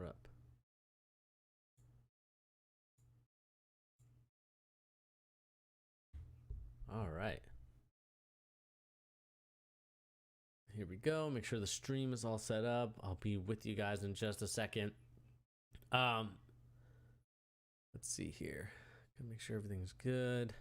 We're up. All right. Here we go. Make sure the stream is all set up. I'll be with you guys in just a second. Let's see here. Gotta make sure everything's good.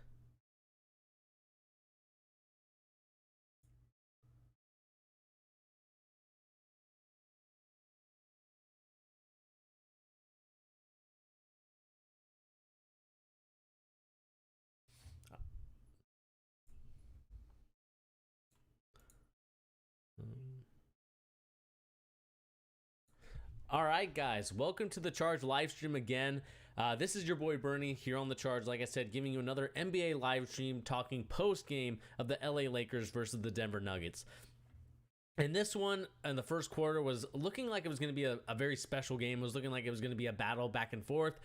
All right, guys, welcome to the Charge live stream again. This is your boy Bernie here on the Charge. Like I said, giving you another NBA live stream talking post game of the LA Lakers versus the Denver Nuggets. And this one in the first quarter was looking like it was going to be a very special game. It was looking like it was going to be a battle back and forth.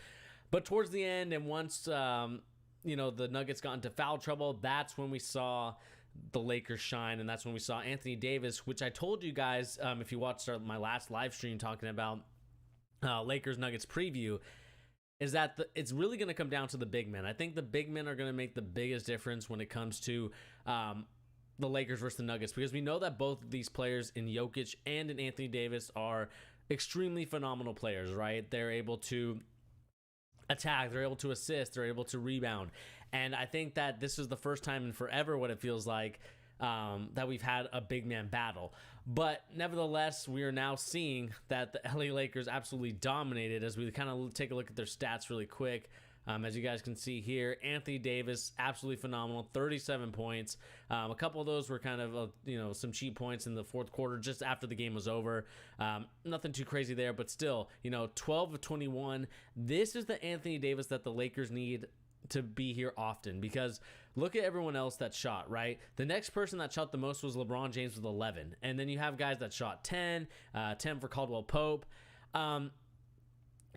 But towards the end, and once the Nuggets got into foul trouble, that's when we saw the Lakers shine, and that's when we saw Anthony Davis, which I told you guys if you watched my last live stream talking about Lakers Nuggets preview, is that it's really going to come down to the big men. I think the big men are going to make the biggest difference when it comes to the Lakers versus the Nuggets, because we know that both of these players in Jokic and in Anthony Davis are extremely phenomenal players, right? They're able to attack, they're able to assist, they're able to rebound, and I think that this is the first time in forever, what it feels like, that we've had a big man battle. But nevertheless, we are now seeing that the LA Lakers absolutely dominated. As we kind of take a look at their stats really quick, as you guys can see here, Anthony Davis, absolutely phenomenal, 37 points. A couple of those were kind of, some cheap points in the fourth quarter just after the game was over. Nothing too crazy there, but still, 12 of 21. This is the Anthony Davis that the Lakers need to be here often, because look at everyone else that shot, right? The next person that shot the most was LeBron James with 11. And then you have guys that shot 10, 10 for Caldwell Pope. And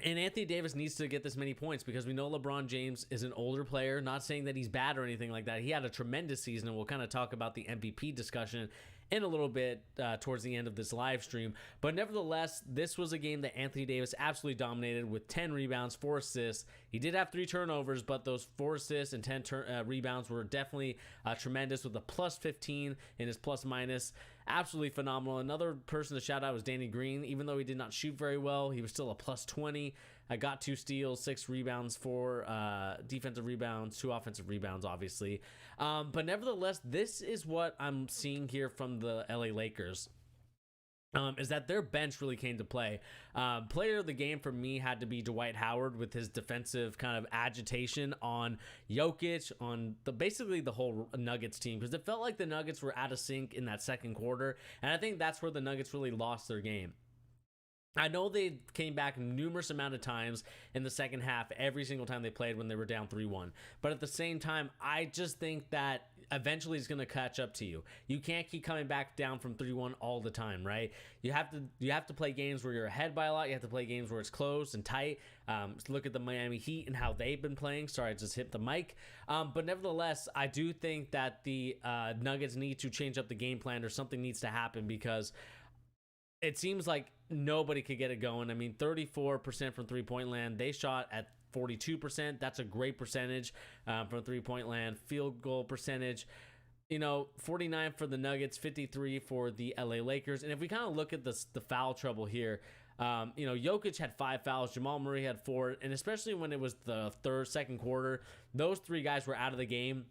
Anthony Davis needs to get this many points, because we know LeBron James is an older player. Not saying that he's bad or anything like that. He had a tremendous season, and we'll kind of talk about the MVP discussion in a little bit towards the end of this live stream. But nevertheless, this was a game that Anthony Davis absolutely dominated with 10 rebounds, 4 assists. He did have 3 turnovers, but those 4 assists and 10 rebounds were definitely tremendous, with a plus 15 in his plus minus. Absolutely phenomenal. Another person to shout out was Danny Green. Even though he did not shoot very well, he was still a plus 20. I got 2 steals, 6 rebounds, 4 defensive rebounds, 2 offensive rebounds, obviously. But nevertheless, this is what I'm seeing here from the LA Lakers. Is that their bench really came to play. Player of the game for me had to be Dwight Howard, with his defensive kind of agitation on Jokic, on basically the whole Nuggets team, because it felt like the Nuggets were out of sync in that second quarter, and I think that's where the Nuggets really lost their game. I know they came back numerous amount of times in the second half, every single time they played when they were down 3-1. But at the same time, I just think that eventually it's going to catch up to you. You can't keep coming back down from 3-1 all the time, right? You have to play games where you're ahead by a lot. You have to play games where it's close and tight. Look at the Miami Heat and how they've been playing. Sorry, I just hit the mic. But nevertheless, I do think that the Nuggets need to change up the game plan, or something needs to happen, because it seems like nobody could get it going. I mean, 34% from three-point land. They shot at 42%. That's a great percentage from three-point land. Field goal percentage, 49 for the Nuggets, 53 for the LA Lakers. And if we kind of look at the foul trouble here, Jokic had 5 fouls. Jamal Murray had 4. And especially when it was the second quarter, those 3 guys were out of the game.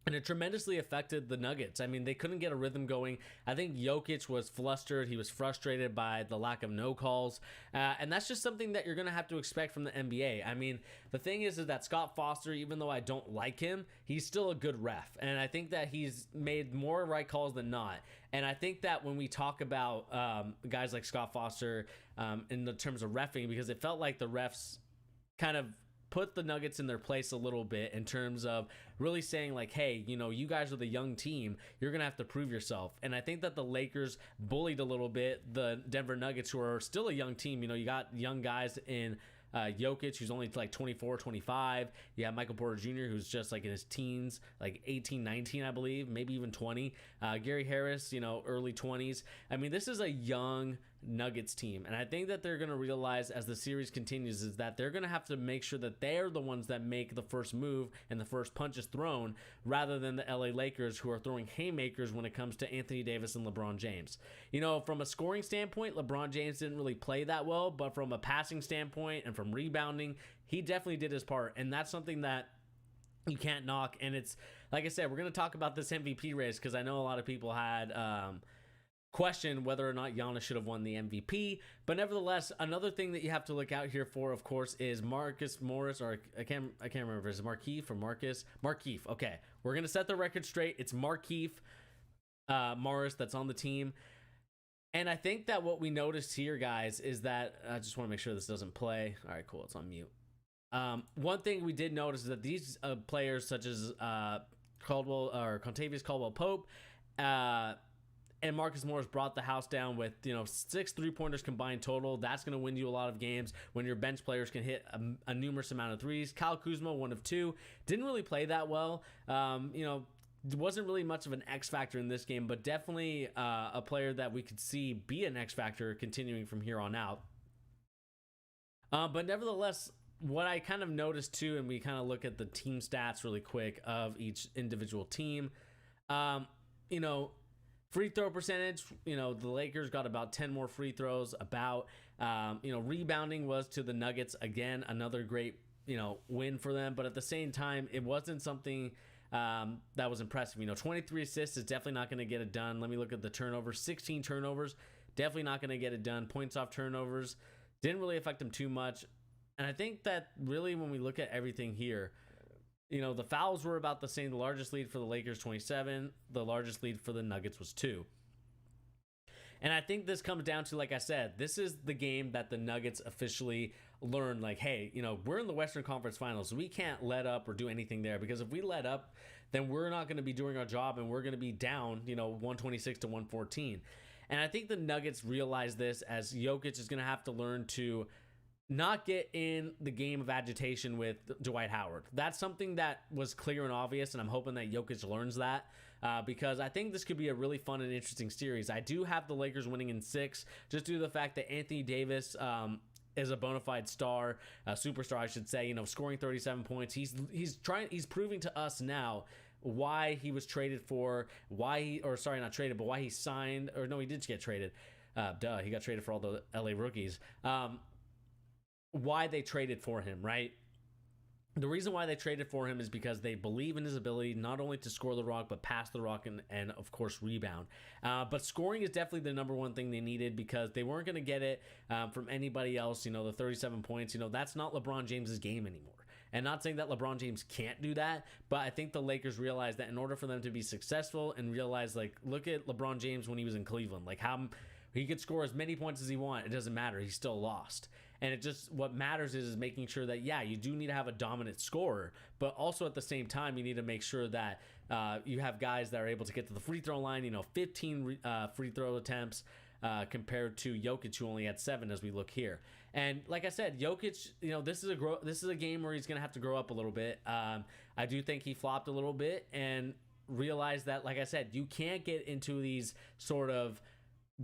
And it tremendously affected the Nuggets. I mean, they couldn't get a rhythm going. I think Jokic was flustered. He was frustrated by the lack of no calls. And that's just something that you're going to have to expect from the NBA. I mean, the thing is that Scott Foster, even though I don't like him, he's still a good ref. And I think that he's made more right calls than not. And I think that when we talk about guys like Scott Foster in the terms of reffing, because it felt like the refs kind of put the Nuggets in their place a little bit in terms of really saying like, hey, you guys are the young team. You're going to have to prove yourself. And I think that the Lakers bullied a little bit the Denver Nuggets, who are still a young team. You got young guys in Jokic, who's only like 24, 25. You have Michael Porter Jr., who's just like in his teens, like 18, 19, I believe, maybe even 20. Gary Harris, early 20s. I mean, this is a young Nuggets team. And I think that they're going to realize as the series continues is that they're going to have to make sure that they're the ones that make the first move and the first punch is thrown, rather than the LA Lakers, who are throwing haymakers when it comes to Anthony Davis and LeBron James. You know, from a scoring standpoint, LeBron James didn't really play that well, but from a passing standpoint and from rebounding, he definitely did his part. And that's something that you can't knock. And it's, like I said, we're going to talk about this MVP race because I know a lot of people had questioned whether or not Giannis should have won the MVP. But nevertheless, another thing that you have to look out here for, of course, is Marcus Morris, or I can't remember, is it Markieff or Marcus? Markieff. Okay, we're going to set the record straight. It's Markieff Morris that's on the team. And I think that what we noticed here, guys, is that I just want to make sure this doesn't play. All right, cool. It's on mute. One thing we did notice is that these players, such as Contavious Caldwell-Pope and Marcus Morris, brought the house down with 6 3-pointers combined total. That's going to win you a lot of games when your bench players can hit a numerous amount of threes. Kyle Kuzma, 1 of 2, didn't really play that well. Wasn't really much of an X factor in this game, but definitely a player that we could see be an X factor continuing from here on out. But nevertheless, what I kind of noticed too, and we kind of look at the team stats really quick of each individual team, free throw percentage, the Lakers got about 10 more free throws, rebounding was to the Nuggets. Again, another great, win for them. But at the same time, it wasn't something that was impressive. 23 assists is definitely not going to get it done. Let me look at the turnovers. 16 turnovers, definitely not going to get it done. Points off turnovers didn't really affect them too much. And I think that really when we look at everything here, the fouls were about the same. The largest lead for the Lakers, 27. The largest lead for the Nuggets was 2. And I think this comes down to, like I said, this is the game that the Nuggets officially learned, like, hey, we're in the Western Conference Finals, so we can't let up or do anything there, because if we let up, then we're not going to be doing our job and we're going to be down, 126 to 114. And I think the Nuggets realize this, as Jokic is going to have to learn to not get in the game of agitation with Dwight Howard. That's something that was clear and obvious, and I'm hoping that Jokic learns that because I think this could be a really fun and interesting series. I do have the Lakers winning in 6, just due to the fact that Anthony Davis is a bona fide star, a superstar, I should say. Scoring 37 points. He's proving to us now why he was traded for, why he signed, or no, he did get traded. He got traded for all the LA rookies. Why they traded for him, right? The reason why they traded for him is because they believe in his ability not only to score the rock, but pass the rock and of course, rebound. But scoring is definitely the number one thing they needed, because they weren't going to get it from anybody else. The 37 points, that's not LeBron James's game anymore. And not saying that LeBron James can't do that, but I think the Lakers realized that in order for them to be successful, and realize, like, look at LeBron James when he was in Cleveland, like how he could score as many points as he wanted. It doesn't matter. He still lost. And what matters is making sure that, yeah, you do need to have a dominant scorer, but also at the same time, you need to make sure that you have guys that are able to get to the free throw line, 15 free throw attempts compared to Jokic, who only had 7, as we look here. And like I said, Jokic, this is a game where he's going to have to grow up a little bit. I do think he flopped a little bit and realized that, like I said, you can't get into these sort of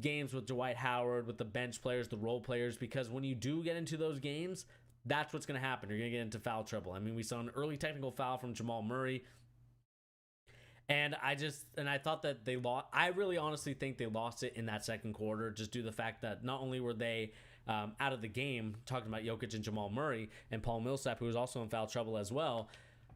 games with Dwight Howard, with the bench players, the role players, because when you do get into those games, that's what's going to happen. You're going to get into foul trouble. I mean, we saw an early technical foul from Jamal Murray, and I thought that they lost. I really honestly think they lost it in that second quarter, just due to the fact that not only were they out of the game, talking about Jokic and Jamal Murray and Paul Millsap, who was also in foul trouble as well,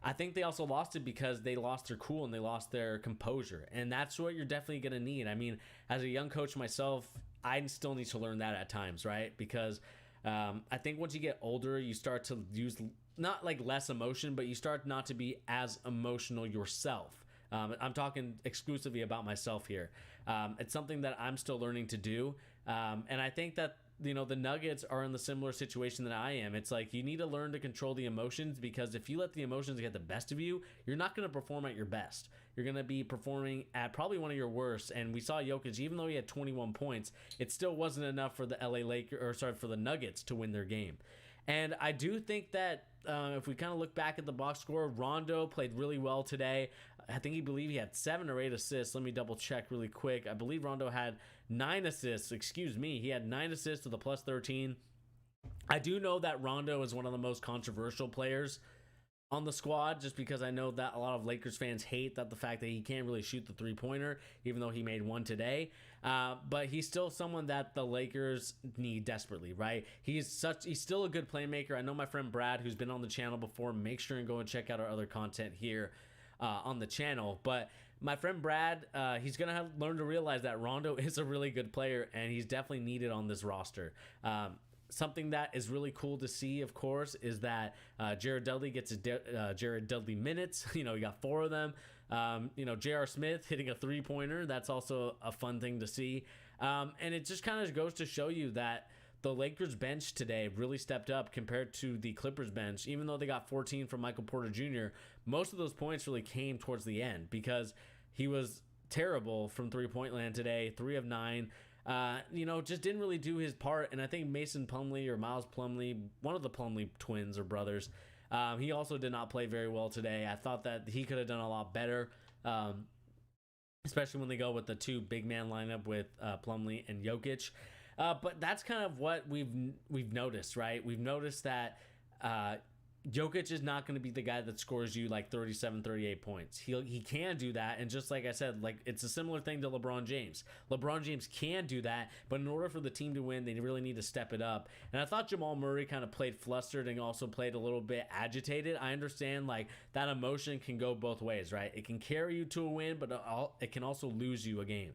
I think they also lost it because they lost their cool and they lost their composure. And that's what you're definitely going to need. I mean, as a young coach myself, I still need to learn that at times, right? Because I think once you get older, you start to use not like less emotion, but you start not to be as emotional yourself. I'm talking exclusively about myself here. It's something that I'm still learning to do. And I think that, the Nuggets are in the similar situation that I am. It's like you need to learn to control the emotions, because if you let the emotions get the best of you, you're not going to perform at your best. You're going to be performing at probably one of your worst. And we saw Jokic, even though he had 21 points, it still wasn't enough for the for the Nuggets to win their game. And I do think that if we kind of look back at the box score, Rondo played really well today. I think he had 7 or 8 assists. Let me double check really quick. I believe Rondo had 9 assists. Excuse me. He had 9 assists with a plus 13. I do know that Rondo is one of the most controversial players on the squad, just because I know that a lot of Lakers fans hate that the fact that he can't really shoot the three-pointer, even though he made one today. But he's still someone that the Lakers need desperately, right? He's still a good playmaker. I know my friend Brad, who's been on the channel before, make sure and go and check out our other content here on the channel. But my friend Brad, he's going to have learned to realize that Rondo is a really good player, and he's definitely needed on this roster. Something that is really cool to see, of course, is that Jared Dudley gets his Jared Dudley minutes. You know, he got 4 of them. J.R. Smith hitting a three-pointer. That's also a fun thing to see. And it just kind of goes to show you that the Lakers bench today really stepped up compared to the Clippers bench. Even though they got 14 from Michael Porter Jr., most of those points really came towards the end because he was terrible from three-point land today, 3 of 9. Just didn't really do his part. And I think Mason Plumlee or Miles Plumlee, one of the Plumlee twins or brothers, he also did not play very well today. I thought that he could have done a lot better, especially when they go with the 2 big man lineup with Plumlee and Jokic. But that's kind of what we've noticed, right? We've noticed that Jokic is not going to be the guy that scores you like 37, 38 points. He can do that, and just like I said, like it's a similar thing to LeBron James. LeBron James can do that, but in order for the team to win, they really need to step it up. And I thought Jamal Murray kind of played flustered and also played a little bit agitated. I understand like that emotion can go both ways, right? It can carry you to a win, but it can also lose you a game.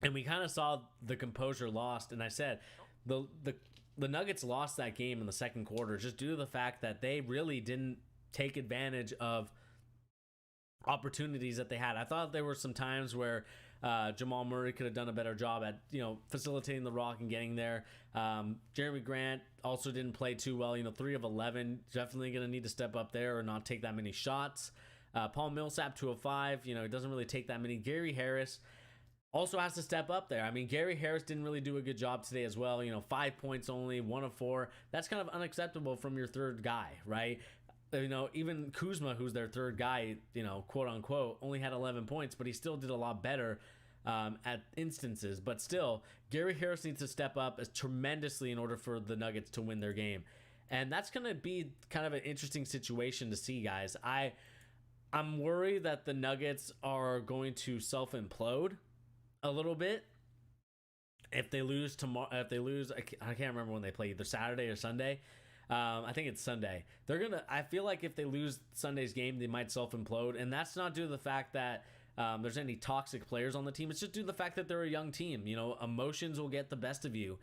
And we kind of saw the composure lost, and I said the Nuggets lost that game in the second quarter just due to the fact that they really didn't take advantage of opportunities that they had. I thought there were some times where Jamal Murray could have done a better job at, facilitating the rock and getting there. Jeremy Grant also didn't play too well, 3 of 11, definitely going to need to step up there or not take that many shots. Paul Millsap, 2 of 5, he doesn't really take that many. Gary Harris also has to step up there. I mean, Gary Harris didn't really do a good job today as well. 5 points only, 1 of 4. That's kind of unacceptable from your third guy, right? Even Kuzma, who's their third guy, quote unquote, only had 11 points, but he still did a lot better at instances. But still, Gary Harris needs to step up tremendously in order for the Nuggets to win their game. And that's going to be kind of an interesting situation to see, guys. I'm worried that the Nuggets are going to self-implode a little bit if they lose tomorrow. If they lose, I can't remember when they play, either Saturday or Sunday. I think it's Sunday. I feel like if they lose Sunday's game, they might self-implode, and that's not due to the fact that there's any toxic players on the team. It's just due to the fact that they're a young team. Emotions will get the best of you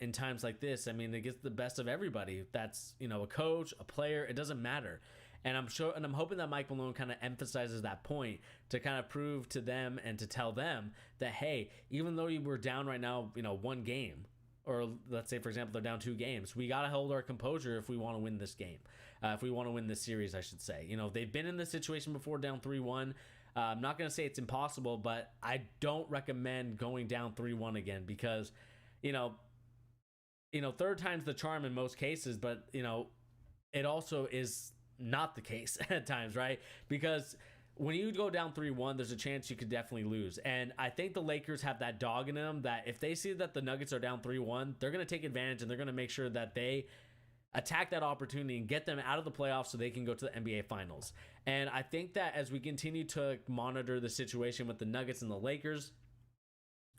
in times like this. I mean, it gets the best of everybody. That's a coach, a player. It doesn't matter. And I'm hoping that Mike Malone kind of emphasizes that point to kind of prove to them and to tell them that, hey, even though we're down right now, 1 game, or let's say, for example, they're down 2 games, we got to hold our composure if we want to win this game, if we want to win this series, I should say. They've been in this situation before, down 3-1. I'm not going to say it's impossible, but I don't recommend going down 3-1 again because, third time's the charm in most cases, but, it also is not the case at times, right? Because when you go down 3-1, there's a chance you could definitely lose. And I think the Lakers have that dog in them that if they see that the Nuggets are down 3-1, they're going to take advantage and they're going to make sure that they attack that opportunity and get them out of the playoffs so they can go to the NBA Finals. And I think that as we continue to monitor the situation with the Nuggets and the Lakers,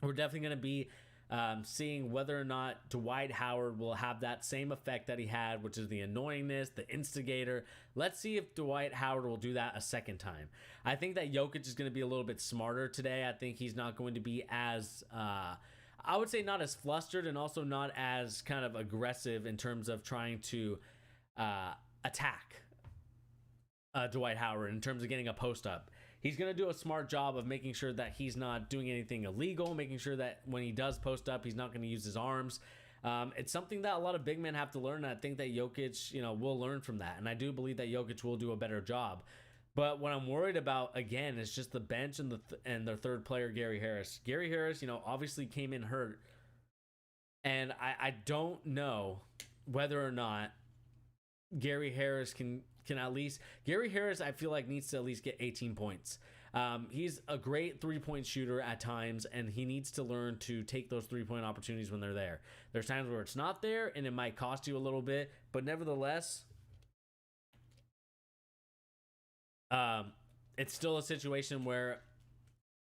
we're definitely going to be seeing whether or not Dwight Howard will have that same effect that he had, which is the annoyingness, the instigator. Let's see if Dwight Howard will do that a second time. I think that Jokic is going to be a little bit smarter today. I think he's not going to be as, I would say not as flustered and also not as kind of aggressive in terms of trying to attack Dwight Howard in terms of getting a post up. He's going to do a smart job of making sure that he's not doing anything illegal, making sure that when he does post up, he's not going to use his arms. It's something that a lot of big men have to learn, and I think that Jokic, will learn from that. And I do believe that Jokic will do a better job. But what I'm worried about, again, is just the bench and their third player, Gary Harris. Gary Harris, obviously came in hurt. And I don't know whether or not Gary Harris can at least. Gary Harris, I feel like, needs to at least get 18 points. He's a great 3-point shooter at times, and he needs to learn to take those 3-point opportunities when they're there. There's times where it's not there, and it might cost you a little bit, but nevertheless, it's still a situation where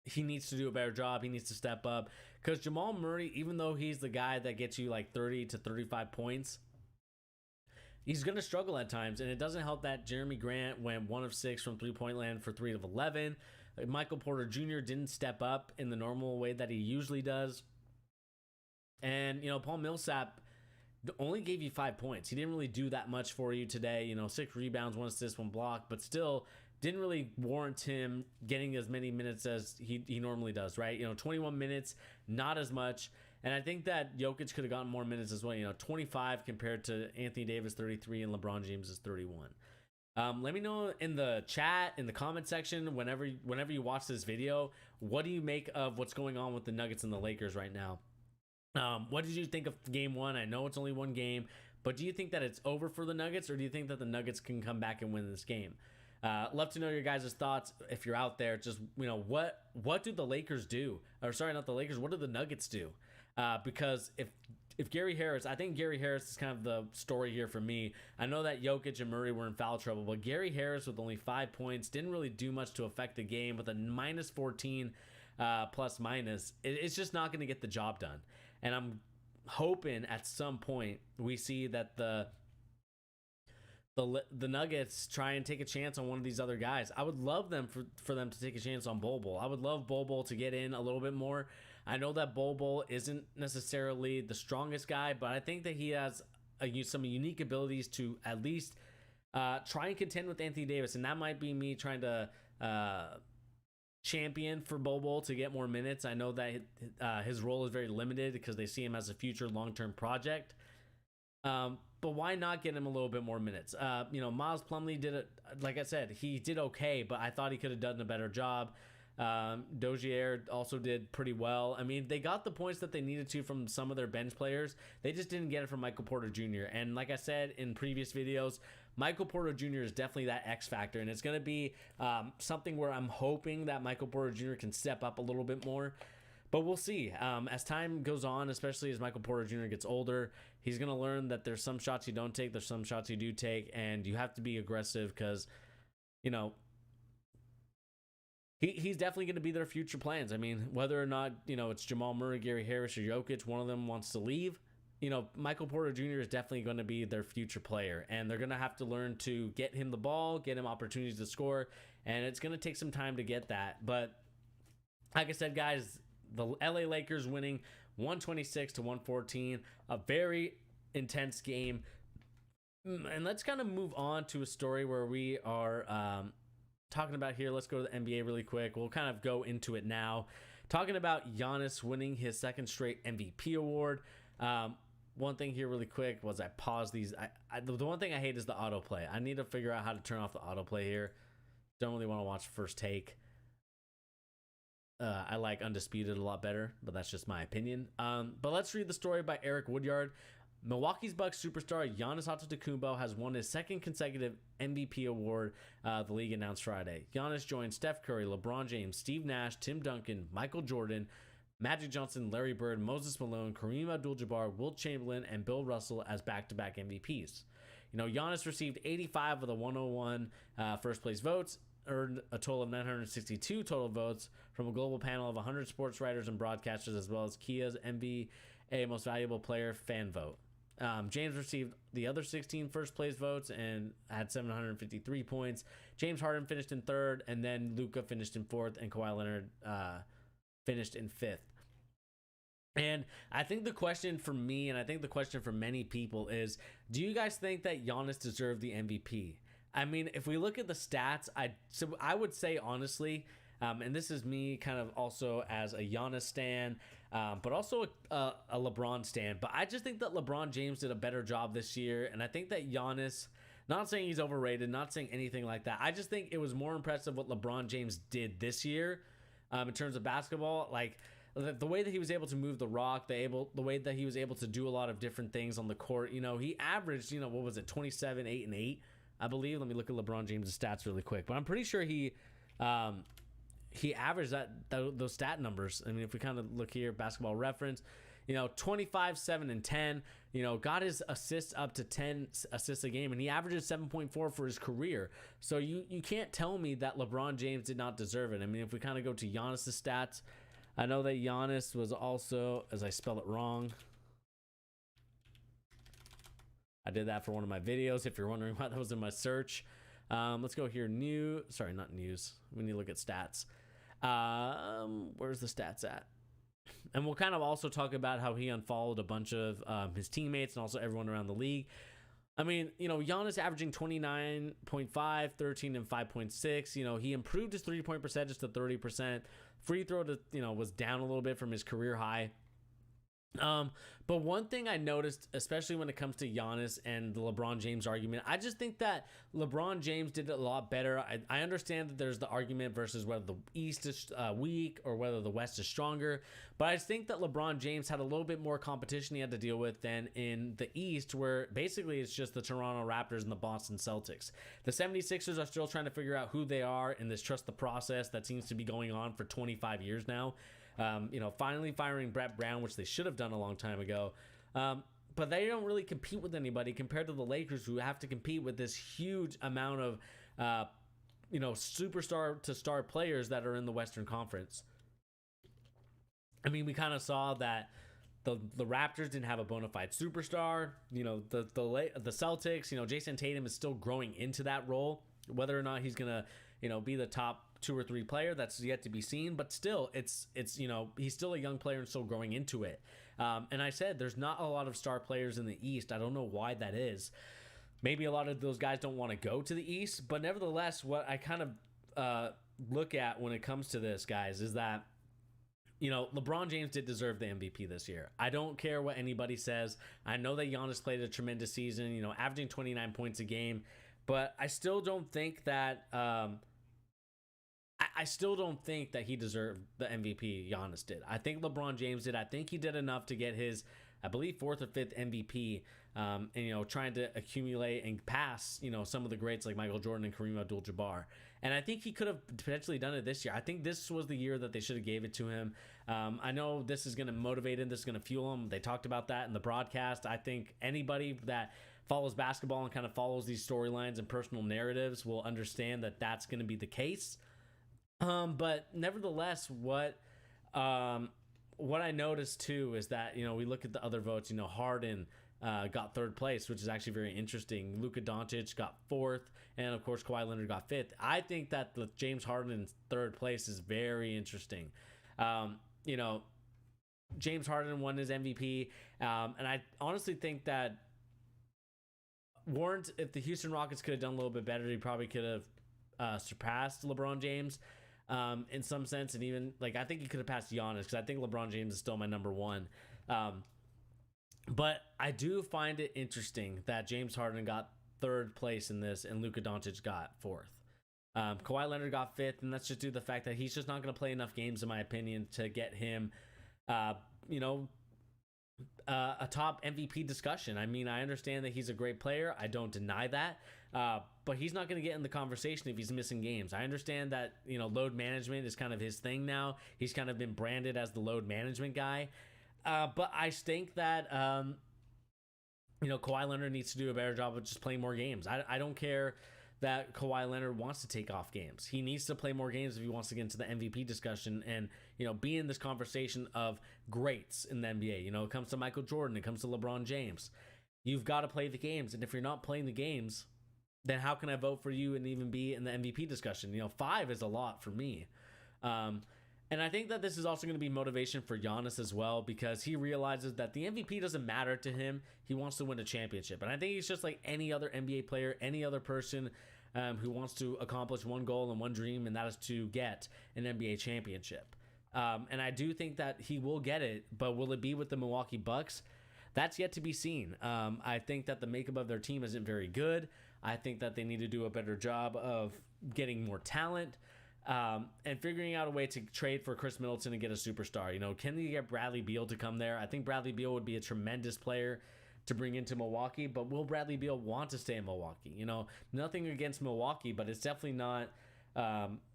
he needs to do a better job. He needs to step up, because Jamal Murray, even though he's the guy that gets you like 30 to 35 points, he's going to struggle at times, and it doesn't help that Jeremy Grant went 1 of 6 from 3-point land for 3 of 11. Michael Porter Jr. didn't step up in the normal way that he usually does. And, Paul Millsap only gave you 5 points. He didn't really do that much for you today. 6 rebounds, 1 assist, 1 block, but still didn't really warrant him getting as many minutes as he normally does, right? 21 minutes, not as much. And I think that Jokic could have gotten more minutes as well. 25 compared to Anthony Davis 33 and LeBron James is 31. Let me know in the chat, in the comment section, whenever you watch this video, what do you make of what's going on with the Nuggets and the Lakers right now? What did you think of game 1? I know it's only one game, but do you think that it's over for the Nuggets, or do you think that the Nuggets can come back and win this game? Love to know your guys' thoughts if you're out there. Just, what do the Lakers do? Or sorry, not the Lakers. What do the Nuggets do? Because if Gary Harris, I think Gary Harris is kind of the story here for me. I know that Jokic and Murray were in foul trouble, but Gary Harris with only 5 points didn't really do much to affect the game with a minus 14 plus minus. It's just not going to get the job done. And I'm hoping at some point we see that the Nuggets try and take a chance on one of these other guys. I would love them for them to take a chance on Bol Bol. I would love Bol Bol to get in a little bit more. I know that Bol Bol isn't necessarily the strongest guy, but I think that he has some unique abilities to at least try and contend with Anthony Davis, and that might be me trying to champion for Bol Bol to get more minutes. I know that his role is very limited because they see him as a future long-term project. But why not get him a little bit more minutes? Miles Plumlee did it. Like I said, he did okay, but I thought he could have done a better job. Dozier also did pretty well. I mean, they got the points that they needed to from some of their bench players. They just didn't get it from Michael Porter Jr. And like I said in previous videos, Michael Porter Jr. is definitely that X factor, and it's going to be something where I'm hoping that Michael Porter Jr. can step up a little bit more. But we'll see. As time goes on, especially as Michael Porter Jr. gets older, he's going to learn that there's some shots you don't take, there's some shots you do take, and you have to be aggressive because, he's definitely going to be their future plans. I mean, whether or not, it's Jamal Murray, Gary Harris, or Jokic, one of them wants to leave, Michael Porter Jr. is definitely going to be their future player, and they're going to have to learn to get him the ball, get him opportunities to score, and it's going to take some time to get that. But like I said, guys, the LA Lakers winning 126 to 114, a very intense game. And let's kind of move on to a story where we are talking about here. Let's go to the NBA really quick. We'll kind of go into it now. Talking about Giannis winning his second straight MVP award. One thing here really quick was I paused these. The one thing I hate is the autoplay. I need to figure out how to turn off the autoplay here. Don't really want to watch First Take. I like Undisputed a lot better, but that's just my opinion. But let's read the story by Eric Woodyard. Milwaukee's Bucks superstar Giannis Antetokounmpo has won his second consecutive MVP award, the league announced Friday. Giannis joined Steph Curry, LeBron James, Steve Nash, Tim Duncan, Michael Jordan, Magic Johnson, Larry Bird, Moses Malone, Kareem Abdul-Jabbar, Wilt Chamberlain, and Bill Russell as back-to-back MVPs. Giannis received 85 of the 101 first place votes, earned a total of 962 total votes from a global panel of 100 sports writers and broadcasters, as well as Kia's NBA Most Valuable Player fan vote. James received the other 16 first place votes and had 753 points. James Harden finished in third, and then Luka finished in fourth, and Kawhi Leonard finished in fifth. And I think the question for me, and I think the question for many people is, do you guys think that Giannis deserved the MVP? I mean, if we look at the stats, I would say honestly, and this is me kind of also as a Giannis stan, but also a LeBron stan. But I just think that LeBron James did a better job this year. And I think that Giannis, not saying he's overrated, not saying anything like that. I just think it was more impressive what LeBron James did this year in terms of basketball. Like the way that he was able to move the rock, the way that he was able to do a lot of different things on the court. He averaged, what was it, 27, 8, and 8, I believe. Let me look at LeBron James' stats really quick, but I'm pretty sure he averaged those stat numbers. I mean, if we kind of look here, Basketball Reference, 25, 7, and 10, got his assists up to 10 assists a game, and he averages 7.4 for his career. So you can't tell me that LeBron James did not deserve it. I mean, if we kind of go to Giannis' stats, I know that Giannis was also, as I spell it wrong, I did that for one of my videos, if you're wondering why that was in my search. Let's go here, not news, we need to look at stats. Where's the stats at? And we'll kind of also talk about how he unfollowed a bunch of his teammates and also everyone around the league. I mean, Giannis averaging 29.5, 13, and 5.6. He improved his 3-point percentage to 30%. Free throw was down a little bit from his career high. But one thing I noticed, especially when it comes to Giannis and the LeBron James argument, I just think that LeBron James did it a lot better. I understand that there's the argument versus whether the East is weak or whether the West is stronger, but I just think that LeBron James had a little bit more competition he had to deal with than in the East, where basically it's just the Toronto Raptors and the Boston Celtics. The 76ers are still trying to figure out who they are in this trust the process that seems to be going on for 25 years now. Finally firing Brett Brown, which they should have done a long time ago. But they don't really compete with anybody compared to the Lakers, who have to compete with this huge amount of, superstar to star players that are in the Western Conference. I mean, we kind of saw that the Raptors didn't have a bona fide superstar. The Celtics, Jason Tatum is still growing into that role. Whether or not he's going to, be the top 2 or 3 player, that's yet to be seen, but still it's he's still a young player and still growing into it. And I said there's not a lot of star players in the East. I don't know why that is. Maybe a lot of those guys don't want to go to the East, but nevertheless, what I kind of look at when it comes to this, guys, is that LeBron James did deserve the MVP this year. I don't care what anybody says. I know that Giannis played a tremendous season, averaging 29 points a game, but I still don't think that I still don't think that he deserved the MVP Giannis did. I think LeBron James did. I think he did enough to get his, I believe, 4th or 5th MVP, and, trying to accumulate and pass, some of the greats like Michael Jordan and Kareem Abdul-Jabbar. And I think he could have potentially done it this year. I think this was the year that they should have gave it to him. I know this is going to motivate him. This is going to fuel him. They talked about that in the broadcast. I think anybody that follows basketball and kind of follows these storylines and personal narratives will understand that that's going to be the case. But nevertheless, what I noticed too is that, we look at the other votes, Harden got 3rd place, which is actually very interesting. Luka Doncic got 4th, and of course Kawhi Leonard got 5th. I think that the James Harden in 3rd place is very interesting. James Harden won his MVP, and I honestly think that if the Houston Rockets could have done a little bit better, he probably could have surpassed LeBron James in some sense, and even I think he could have passed Giannis, because I think LeBron James is still my number 1. But I do find it interesting that James Harden got 3rd place in this and Luka Doncic got 4th. Kawhi Leonard got 5th, and that's just due to the fact that he's just not going to play enough games, in my opinion, to get him a top MVP discussion. I mean, I understand that he's a great player. I don't deny that. But he's not going to get in the conversation if he's missing games. I understand that, load management is kind of his thing now. He's kind of been branded as the load management guy. But I think that, Kawhi Leonard needs to do a better job of just playing more games. I don't care that Kawhi Leonard wants to take off games. He needs to play more games if he wants to get into the MVP discussion and, be in this conversation of greats in the NBA. It comes to Michael Jordan. It comes to LeBron James. You've got to play the games. And if you're not playing the games, then how can I vote for you and even be in the MVP discussion? 5 is a lot for me. And I think that this is also going to be motivation for Giannis as well, because he realizes that the MVP doesn't matter to him. He wants to win a championship. And I think he's just like any other NBA player, any other person who wants to accomplish one goal and one dream, and that is to get an NBA championship. And I do think that he will get it, but will it be with the Milwaukee Bucks? That's yet to be seen. I think that the makeup of their team isn't very good. I think that they need to do a better job of getting more talent. and figuring out a way to trade for Chris Middleton and get a superstar. You know, can you get Bradley Beal to come there? I think Bradley Beal would be a tremendous player to bring into Milwaukee, but will Bradley Beal want to stay in Milwaukee? You know, nothing against Milwaukee, but it's definitely not,